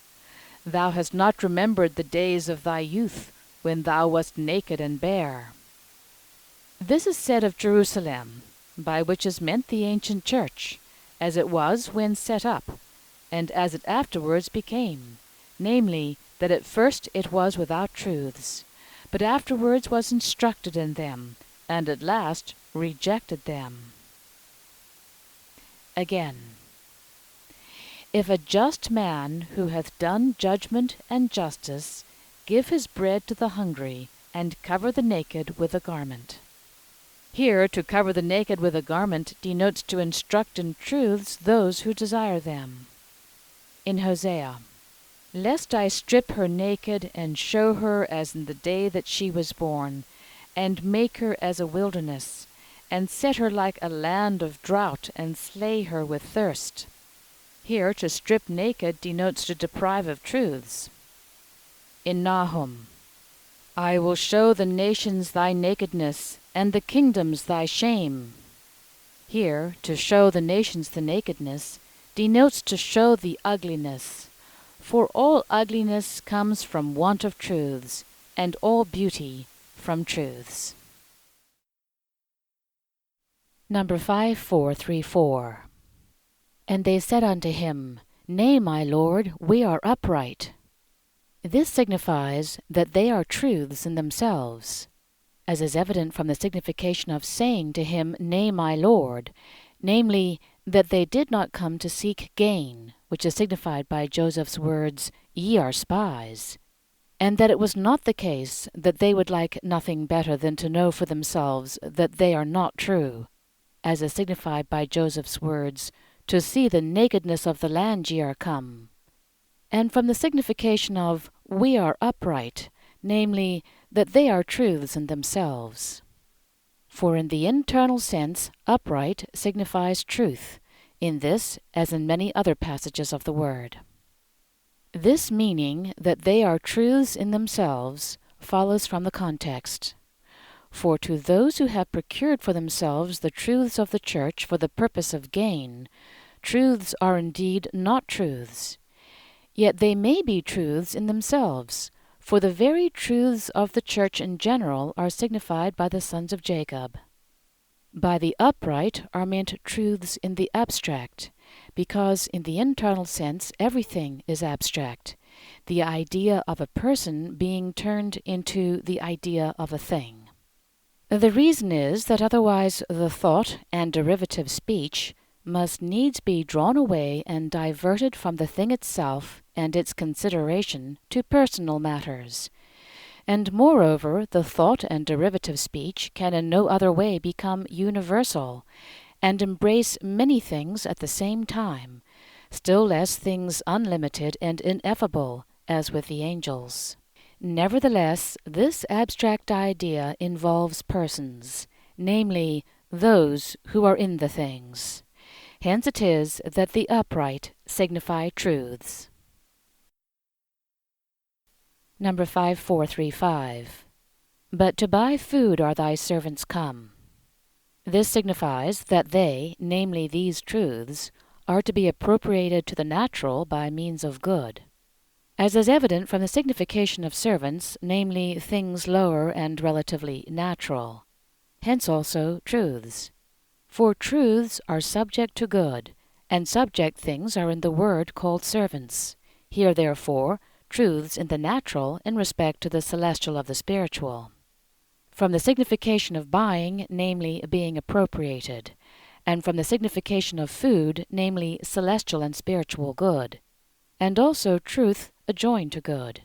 Thou hast not remembered the days of thy youth, when thou wast naked and bare. This is said of Jerusalem, by which is meant the ancient church, as it was when set up, and as it afterwards became, namely, that at first it was without truths, but afterwards was instructed in them, and at last rejected them. Again, if a just man who hath done judgment and justice give his bread to the hungry, and cover the naked with a garment. Here, to cover the naked with a garment denotes to instruct in truths those who desire them. In Hosea, lest I strip her naked, and show her as in the day that she was born, and make her as a wilderness, and set her like a land of drought, and slay her with thirst. Here, to strip naked denotes to deprive of truths. In Nahum, I will show the nations thy nakedness, and the kingdoms thy shame. Here, to show the nations the nakedness denotes to show the ugliness, for all ugliness comes from want of truths, and all beauty from truths. Number 5434. And they said unto him, Nay, my Lord, we are upright. This signifies that they are truths in themselves, as is evident from the signification of saying to him, Nay, my Lord, namely, that they did not come to seek gain, which is signified by Joseph's words, Ye are spies, and that it was not the case that they would like nothing better than to know for themselves that they are not true, as is signified by Joseph's words, To see the nakedness of the land ye are come. And from the signification of we are upright, namely, that they are truths in themselves. For in the internal sense, upright signifies truth, in this as in many other passages of the word. This meaning that they are truths in themselves follows from the context. For to those who have procured for themselves the truths of the church for the purpose of gain, truths are indeed not truths. Yet they may be truths in themselves, for the very truths of the church in general are signified by the sons of Jacob. By the upright are meant truths in the abstract, because in the internal sense everything is abstract, the idea of a person being turned into the idea of a thing. The reason is that otherwise the thought and derivative speech must needs be drawn away and diverted from the thing itself and its consideration to personal matters. And moreover, the thought and derivative speech can in no other way become universal, and embrace many things at the same time, still less things unlimited and ineffable, as with the angels. Nevertheless, this abstract idea involves persons, namely, those who are in the things. Hence it is that the upright signify truths. Number 5435. But to buy food are thy servants come. This signifies that they, namely these truths, are to be appropriated to the natural by means of good. As is evident from the signification of servants, namely things lower and relatively natural. Hence also truths. For truths are subject to good, and subject things are in the word called servants. Here therefore truths in the natural in respect to the celestial of the spiritual. From the signification of buying, namely being appropriated, and from the signification of food, namely celestial and spiritual good, and also truth adjoined to good.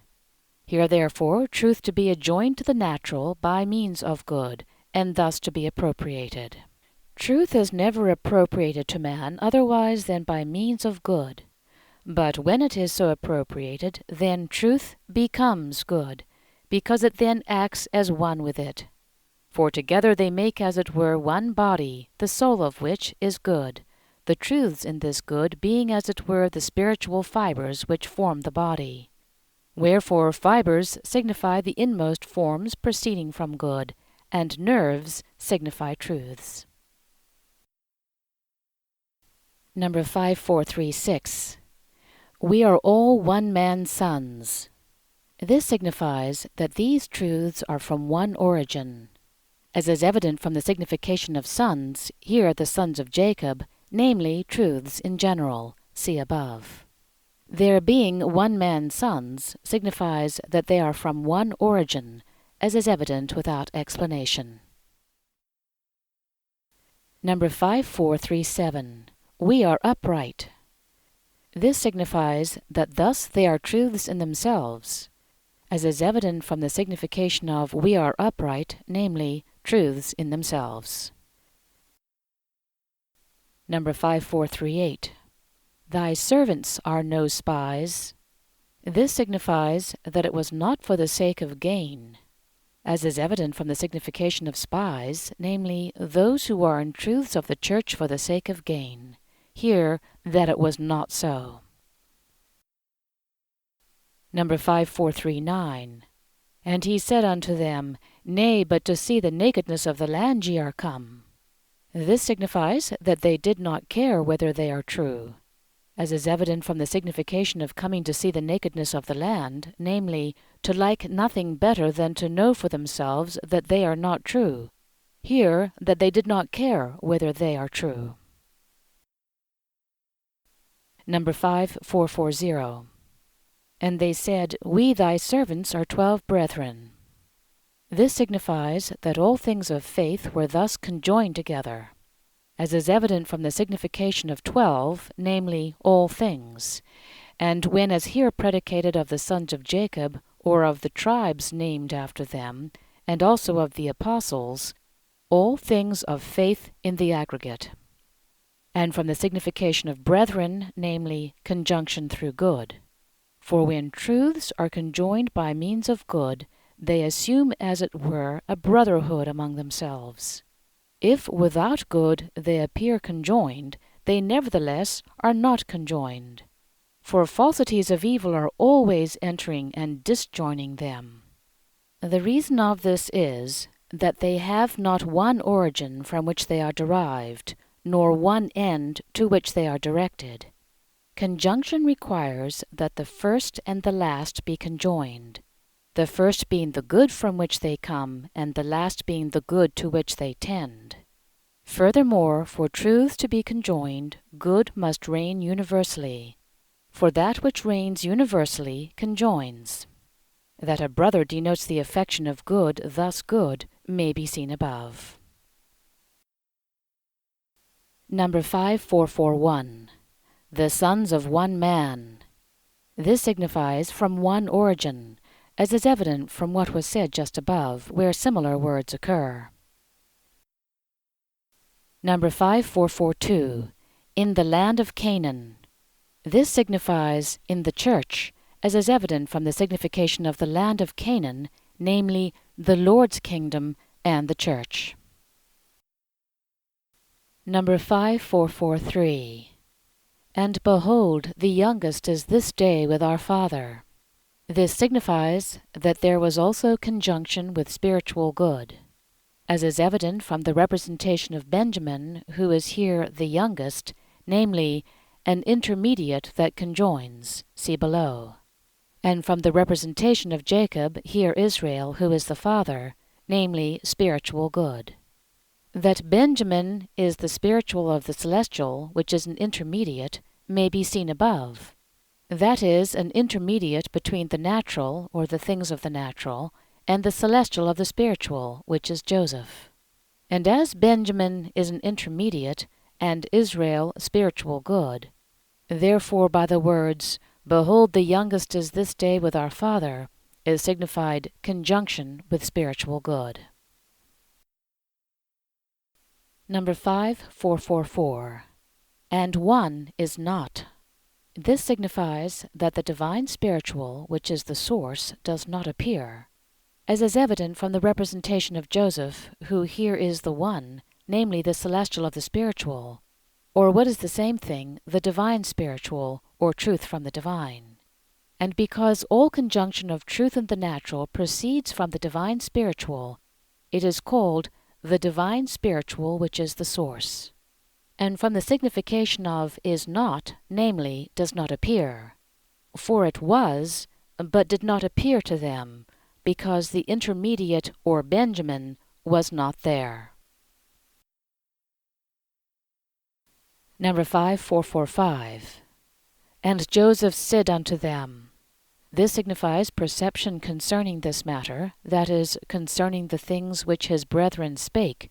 Here therefore truth to be adjoined to the natural by means of good, and thus to be appropriated. Truth is never appropriated to man otherwise than by means of good. But when it is so appropriated, then truth becomes good, because it then acts as one with it. For together they make as it were one body, the soul of which is good, the truths in this good being as it were the spiritual fibres which form the body. Wherefore fibres signify the inmost forms proceeding from good, and nerves signify truths. Number 5436. We are all one man's sons. This signifies that these truths are from one origin. As is evident from the signification of sons, here the sons of Jacob, namely truths in general, see above. Their being one man's sons signifies that they are from one origin, as is evident without explanation. Number 5437. We are upright. This signifies that thus they are truths in themselves, as is evident from the signification of we are upright, namely truths in themselves. Number 5438. Thy servants are no spies. This signifies that it was not for the sake of gain, as is evident from the signification of spies, namely those who are in truths of the church for the sake of gain. Here that it was not so. Number 5439. And he said unto them, Nay, but to see the nakedness of the land ye are come. This signifies that they did not care whether they are true, as is evident from the signification of coming to see the nakedness of the land, namely, to like nothing better than to know for themselves that they are not true. Here that they did not care whether they are true. Number 5440. And they said, We thy servants are 12 brethren. This signifies that all things of faith were thus conjoined together, as is evident from the signification of 12, namely all things, and when as here predicated of the sons of Jacob, or of the tribes named after them, and also of the apostles, all things of faith in the aggregate. And from the signification of brethren, namely conjunction through good. For when truths are conjoined by means of good, they assume as it were a brotherhood among themselves. If without good they appear conjoined, they nevertheless are not conjoined. For falsities of evil are always entering and disjoining them. The reason of this is, that they have not one origin from which they are derived, nor one end to which they are directed. Conjunction requires that the first and the last be conjoined, the first being the good from which they come, and the last being the good to which they tend. Furthermore, for truths to be conjoined, good must reign universally, for that which reigns universally conjoins. That a brother denotes the affection of good, thus good, may be seen above. Number 5441. The sons of one man. This signifies from one origin, as is evident from what was said just above, where similar words occur. Number 5442. In the land of Canaan. This signifies in the church, as is evident from the signification of the land of Canaan, namely the Lord's kingdom and the church. Number 5443. And behold, the youngest is this day with our father. This signifies that there was also conjunction with spiritual good, as is evident from the representation of Benjamin, who is here the youngest, namely, an intermediate that conjoins, see below, and from the representation of Jacob, here Israel, who is the father, namely, spiritual good. That Benjamin is the spiritual of the celestial, which is an intermediate, may be seen above. That is, an intermediate between the natural, or the things of the natural, and the celestial of the spiritual, which is Joseph. And as Benjamin is an intermediate, and Israel spiritual good, therefore by the words, "Behold, the youngest is this day with our father," is signified conjunction with spiritual good. Number 5444. And one is not. This signifies that the divine spiritual, which is the source, does not appear, as is evident from the representation of Joseph, who here is the one, namely the celestial of the spiritual, or what is the same thing, the divine spiritual, or truth from the divine. And because all conjunction of truth and the natural proceeds from the divine spiritual, it is called the divine spiritual, which is the source. And from the signification of is not, namely, does not appear. For it was, but did not appear to them, because the intermediate, or Benjamin, was not there. Number 5445. And Joseph said unto them. This signifies perception concerning this matter, that is, concerning the things which his brethren spake,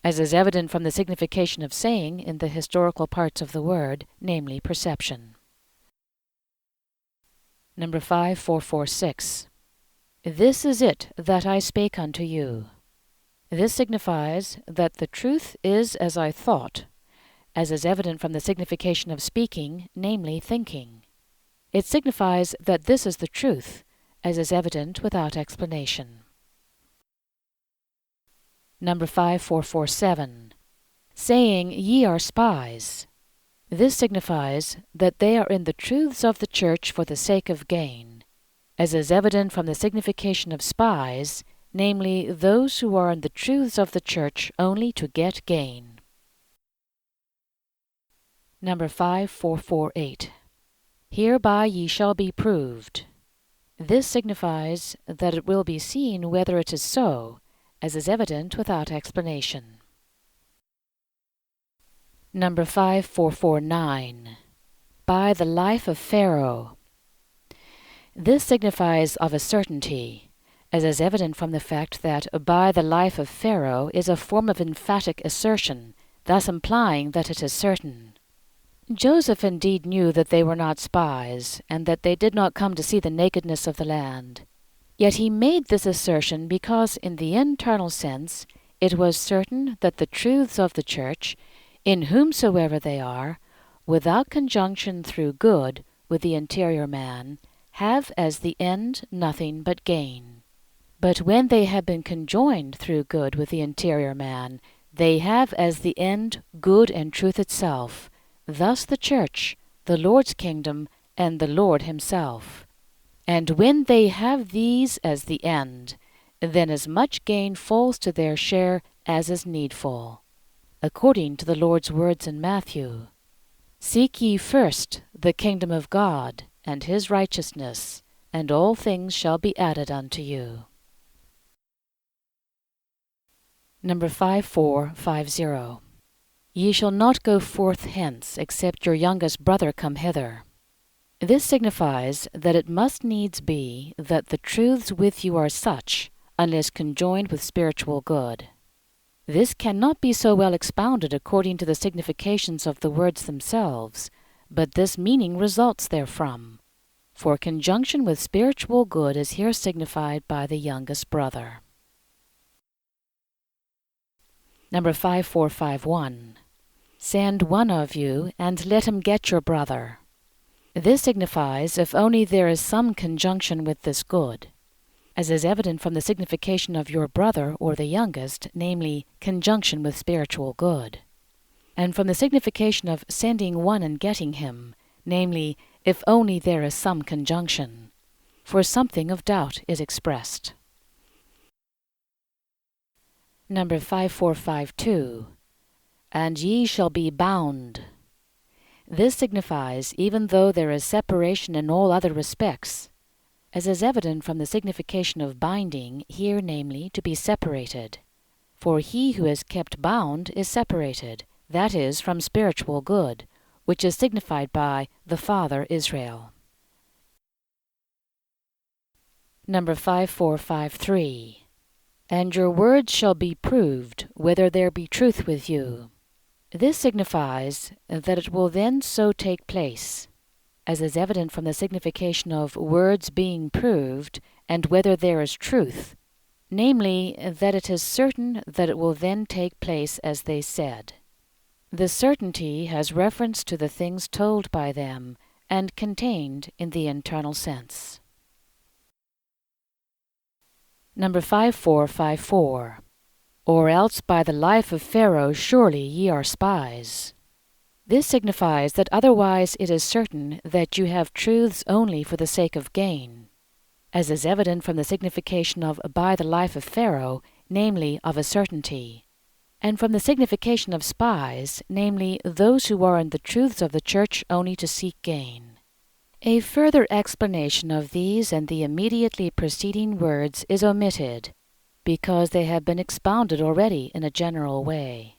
as is evident from the signification of saying in the historical parts of the word, namely perception. Number 5446. This is it that I spake unto you. This signifies that the truth is as I thought, as is evident from the signification of speaking, namely thinking. It signifies that this is the truth, as is evident without explanation. Number 5447. Saying, Ye are spies. This signifies that they are in the truths of the church for the sake of gain, as is evident from the signification of spies, namely those who are in the truths of the church only to get gain. Number 5448. Hereby ye shall be proved. This signifies that it will be seen whether it is so, as is evident without explanation. Number 5449. By the life of Pharaoh. This signifies of a certainty, as is evident from the fact that by the life of Pharaoh is a form of emphatic assertion, thus implying that it is certain. Joseph indeed knew that they were not spies, and that they did not come to see the nakedness of the land. Yet he made this assertion because in the internal sense it was certain that the truths of the church, in whomsoever they are, without conjunction through good with the interior man, have as the end nothing but gain. But when they have been conjoined through good with the interior man, they have as the end good and truth itself, thus the church, the Lord's kingdom, and the Lord himself. And when they have these as the end, then as much gain falls to their share as is needful, according to the Lord's words in Matthew. Seek ye first the kingdom of God and his righteousness, and all things shall be added unto you. Number 5450. Ye shall not go forth hence, except your youngest brother come hither. This signifies that it must needs be that the truths with you are such, unless conjoined with spiritual good. This cannot be so well expounded according to the significations of the words themselves, but this meaning results therefrom. For conjunction with spiritual good is here signified by the youngest brother. Number 5451. Send one of you, and let him get your brother. This signifies if only there is some conjunction with this good, as is evident from the signification of your brother or the youngest, namely, conjunction with spiritual good, and from the signification of sending one and getting him, namely, if only there is some conjunction. for something of doubt is expressed. Number 5452. And ye shall be bound. This signifies even though there is separation in all other respects, as is evident from the signification of binding, here namely to be separated. For he who is kept bound is separated, that is, from spiritual good, which is signified by the Father Israel. Number 5453. And your words shall be proved, whether there be truth with you. This signifies that it will then so take place, as is evident from the signification of words being proved, and whether there is truth, namely, that it is certain that it will then take place as they said. The certainty has reference to the things told by them, and contained in the internal sense. Number 5454. Or else by the life of Pharaoh surely ye are spies. This signifies that otherwise it is certain that you have truths only for the sake of gain, as is evident from the signification of by the life of Pharaoh, namely of a certainty, and from the signification of spies, namely those who are in the truths of the Church only to seek gain. A further explanation of these and the immediately preceding words is omitted, because they have been expounded already in a general way.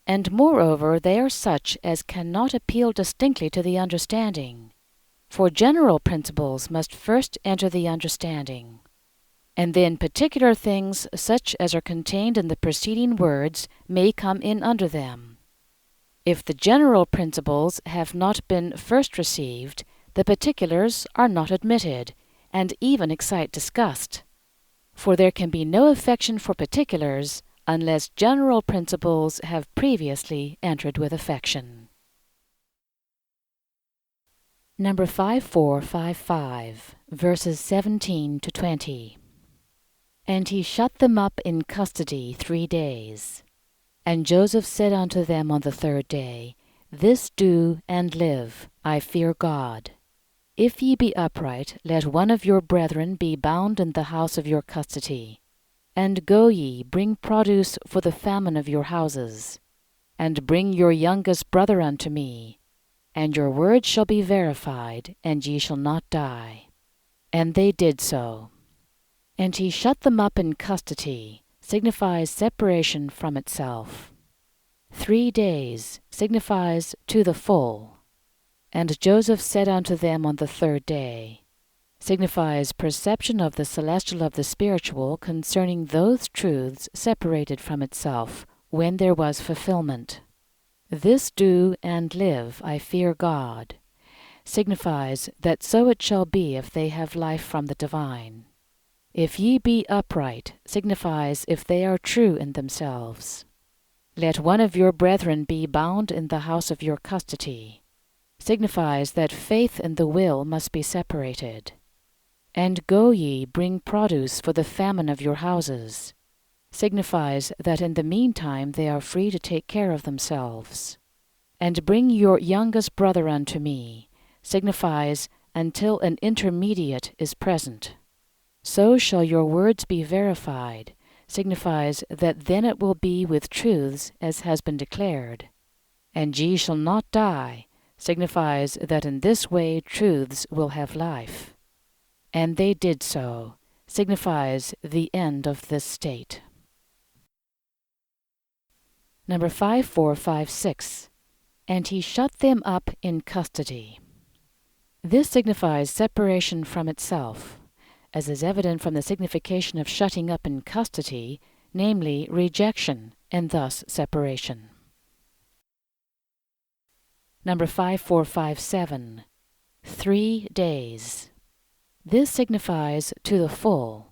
And moreover they are such as cannot appeal distinctly to the understanding, for general principles must first enter the understanding, and then particular things such as are contained in the preceding words may come in under them. If the general principles have not been first received, the particulars are not admitted, and even excite disgust. For there can be no affection for particulars unless general principles have previously entered with affection. Number 5455, verses 17 to 20. And he shut them up in custody 3 days. And Joseph said unto them on the 3rd day, This do and live, I fear God. If ye be upright, let one of your brethren be bound in the house of your custody. And go ye, bring produce for the famine of your houses. And bring your youngest brother unto me. And your word shall be verified, and ye shall not die. And they did so. And he shut them up in custody, signifies separation from itself. 3 days signifies to the full. And Joseph said unto them on the 3rd day, signifies perception of the celestial of the spiritual concerning those truths separated from itself, when there was fulfillment. This do and live, I fear God, signifies that so it shall be if they have life from the divine. If ye be upright, signifies if they are true in themselves. Let one of your brethren be bound in the house of your custody, signifies that faith and the will must be separated. And go ye, bring produce for the famine of your houses, signifies that in the meantime they are free to take care of themselves. And bring your youngest brother unto me, signifies until an intermediate is present. So shall your words be verified, signifies that then it will be with truths as has been declared. And ye shall not die, signifies that in this way truths will have life. And they did so, signifies the end of this state. Number 5456. And he shut them up in custody. This signifies separation from itself, as is evident from the signification of shutting up in custody, namely rejection, and thus separation. Number 5457. 3 days. This signifies to the full,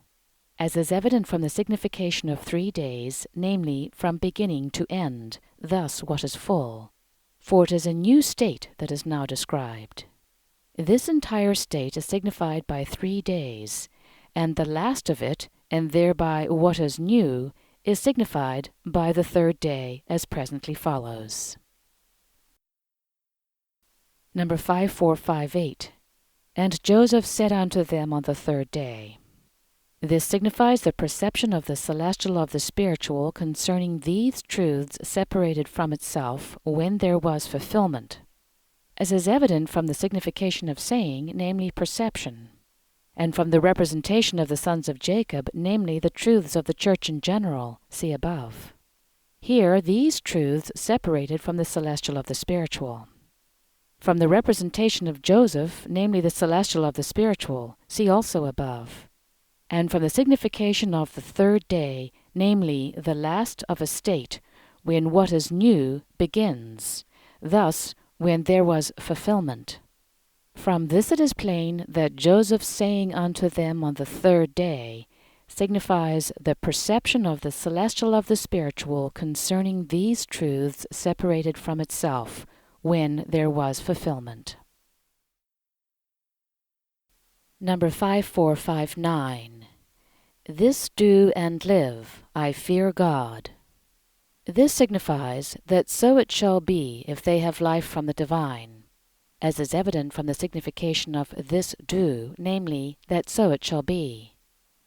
as is evident from the signification of 3 days, namely from beginning to end, thus what is full, for it is a new state that is now described. This entire state is signified by 3 days, and the last of it, and thereby what is new, is signified by the 3rd day, as presently follows. Number 5458. And Joseph said unto them on the third day. This signifies the perception of the celestial of the spiritual concerning these truths separated from itself when there was fulfillment, as is evident from the signification of saying, namely perception, and from the representation of the sons of Jacob, namely the truths of the church in general, see above. Here these truths separated from the celestial of the spiritual. From the representation of Joseph, namely the celestial of the spiritual, see also above. And from the signification of the third day, namely the last of a state, when what is new begins, thus when there was fulfillment. From this it is plain that Joseph saying unto them on the third day signifies the perception of the celestial of the spiritual concerning these truths separated from itself, when there was fulfillment. Number 5459. This do and live, I fear God. This signifies that so it shall be if they have life from the divine, as is evident from the signification of this do, namely, that so it shall be,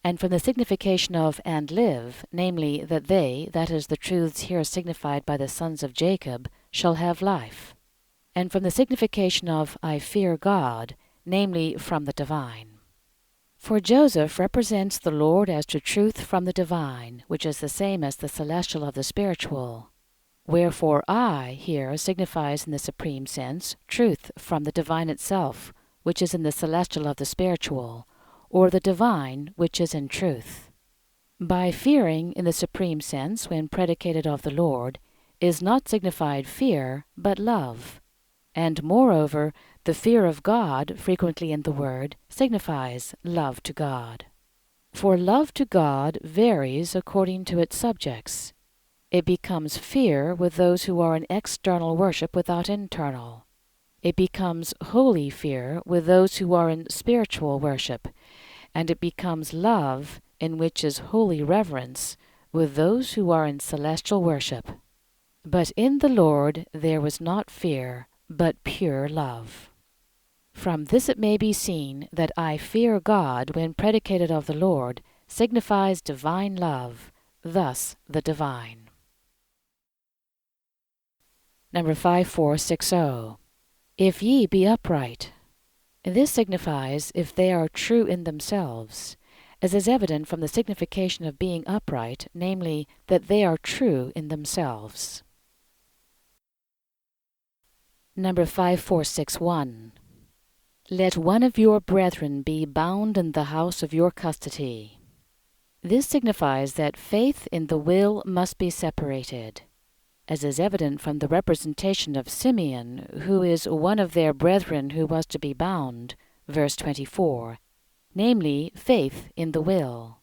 and from the signification of and live, namely, that they, that is the truths here signified by the sons of Jacob, shall have life, and from the signification of I fear God, namely, from the divine. For Joseph represents the Lord as to truth from the divine, which is the same as the celestial of the spiritual. Wherefore I here signifies in the supreme sense truth from the divine itself, which is in the celestial of the spiritual, or the divine, which is in truth. By fearing in the supreme sense, when predicated of the Lord, is not signified fear, but love. And moreover, the fear of God, frequently in the word, signifies love to God. For love to God varies according to its subjects. It becomes fear with those who are in external worship without internal. It becomes holy fear with those who are in spiritual worship, and it becomes love, in which is holy reverence, with those who are in celestial worship. But in the Lord there was not fear, but pure love. From this it may be seen that I fear God, when predicated of the Lord, signifies divine love, thus the divine. Number 5460. If ye be upright. This signifies if they are true in themselves, as is evident from the signification of being upright, namely, that they are true in themselves. Number 5461. Let one of your brethren be bound in the house of your custody. This signifies that faith in the will must be separated, as is evident from the representation of Simeon, who is one of their brethren who was to be bound, verse 24, namely, faith in the will,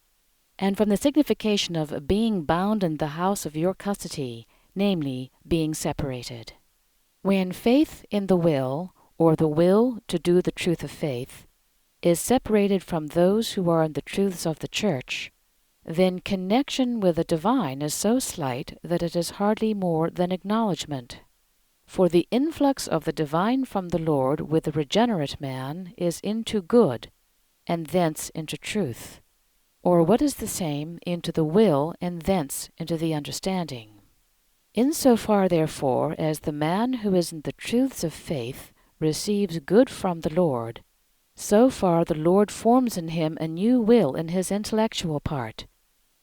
and from the signification of being bound in the house of your custody, namely, being separated. When faith in the will, or the will to do the truth of faith, is separated from those who are in the truths of the church, then connection with the divine is so slight that it is hardly more than acknowledgment. For the influx of the divine from the Lord with the regenerate man is into good, and thence into truth, or what is the same, into the will, and thence into the understanding. In so far, therefore, as the man who is in the truths of faith receives good from the Lord, so far the Lord forms in him a new will in his intellectual part.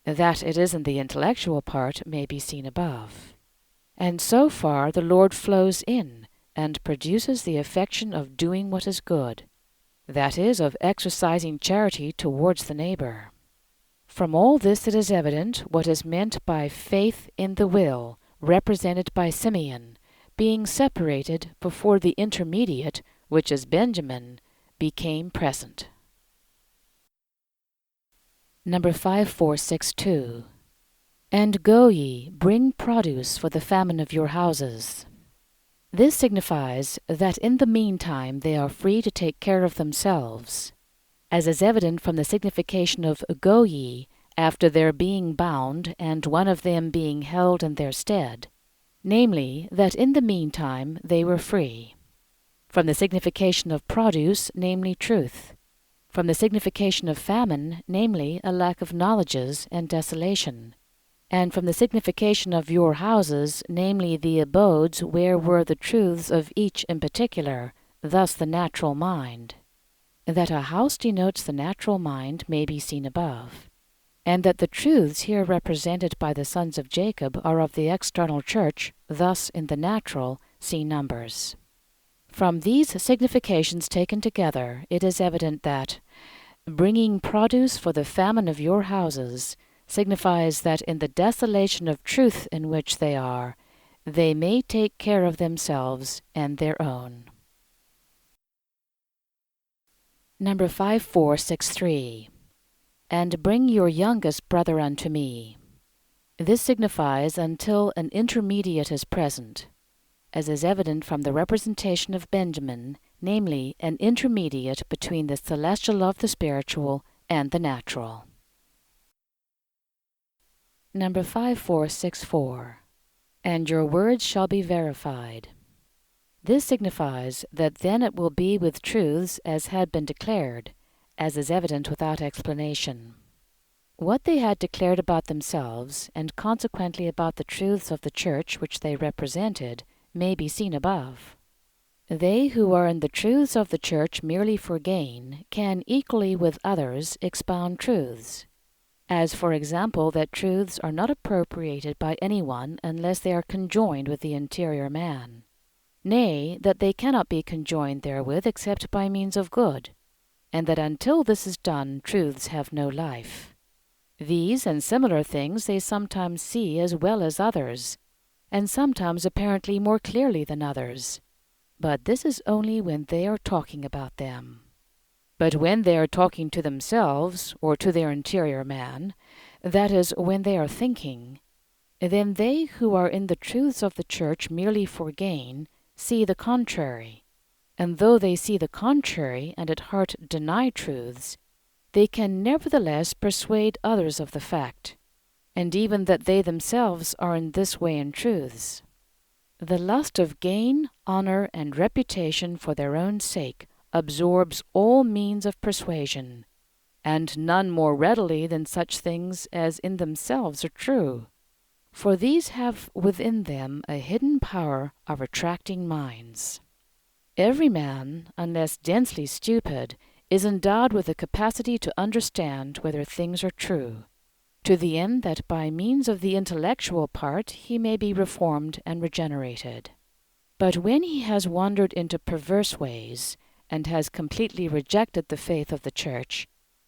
That it is in the intellectual part may be seen above. And so far the Lord flows in, and produces the affection of doing what is good, that is, of exercising charity towards the neighbor. From all this it is evident what is meant by faith in the will, represented by Simeon, being separated before the intermediate, which is Benjamin, became present. Number 5462. And go ye, bring produce for the famine of your houses. This signifies that in the meantime they are free to take care of themselves, as is evident from the signification of go ye, after their being bound, and one of them being held in their stead, namely, that in the meantime they were free. from the signification of produce, namely truth, from the signification of famine, namely a lack of knowledges and desolation, and from the signification of your houses, namely the abodes where were the truths of each in particular, thus the natural mind. That a house denotes the natural mind may be seen above, and that the truths here represented by the sons of Jacob are of the external church, thus in the natural, see Numbers. From these significations taken together, it is evident that bringing produce for the famine of your houses signifies that in the desolation of truth in which they are, they may take care of themselves and their own. Number 5463. And bring your youngest brother unto me. This signifies until an intermediate is present, as is evident from the representation of Benjamin, namely an intermediate between the celestial of the spiritual and the natural. Number 5464. And your words shall be verified. This signifies that then it will be with truths as had been declared, as is evident without explanation. What they had declared about themselves, and consequently about the truths of the church which they represented, may be seen above. They who are in the truths of the church merely for gain can equally with others expound truths, as for example that truths are not appropriated by anyone unless they are conjoined with the interior man, nay, that they cannot be conjoined therewith except by means of good, and that until this is done truths have no life. These and similar things they sometimes see as well as others, and sometimes apparently more clearly than others, but this is only when they are talking about them. But when they are talking to themselves, or to their interior man, that is, when they are thinking, then they who are in the truths of the church merely for gain see the contrary, and though they see the contrary and at heart deny truths, they can nevertheless persuade others of the fact, and even that they themselves are in this way in truths. The lust of gain, honor, and reputation for their own sake absorbs all means of persuasion, and none more readily than such things as in themselves are true, for these have within them a hidden power of attracting minds. Every man, unless densely stupid, is endowed with the capacity to understand whether things are true, to the end that by means of the intellectual part he may be reformed and regenerated. But when he has wandered into perverse ways, and has completely rejected the faith of the church,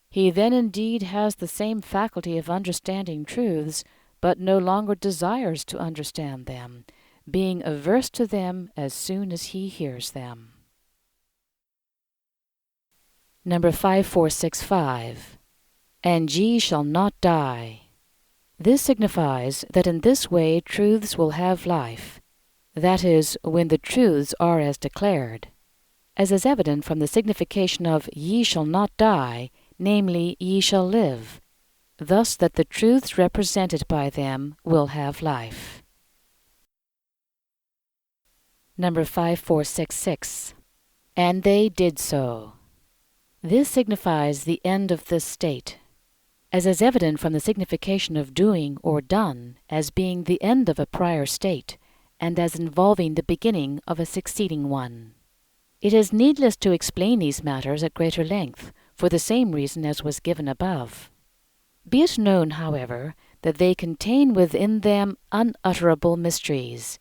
he then indeed has the same faculty of understanding truths, but no longer desires to understand them, being averse to them as soon as he hears them. Number 5465. And ye shall not die. This signifies that in this way truths will have life, that is, when the truths are as declared, as is evident from the signification of ye shall not die, namely ye shall live, thus that the truths represented by them will have life. Number 5466. And they did so. This signifies the end of this state, as is evident from the signification of doing or done as being the end of a prior state, and as involving the beginning of a succeeding one. It is needless to explain these matters at greater length, for the same reason as was given above. Be it known, however, that they contain within them unutterable mysteries,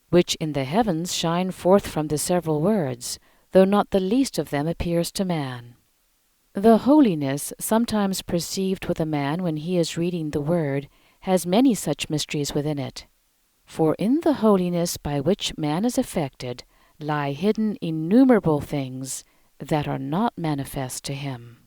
which in the heavens shine forth from the several words, though not the least of them appears to man. The holiness sometimes perceived with a man when he is reading the word has many such mysteries within it. For in the holiness by which man is affected lie hidden innumerable things that are not manifest to him.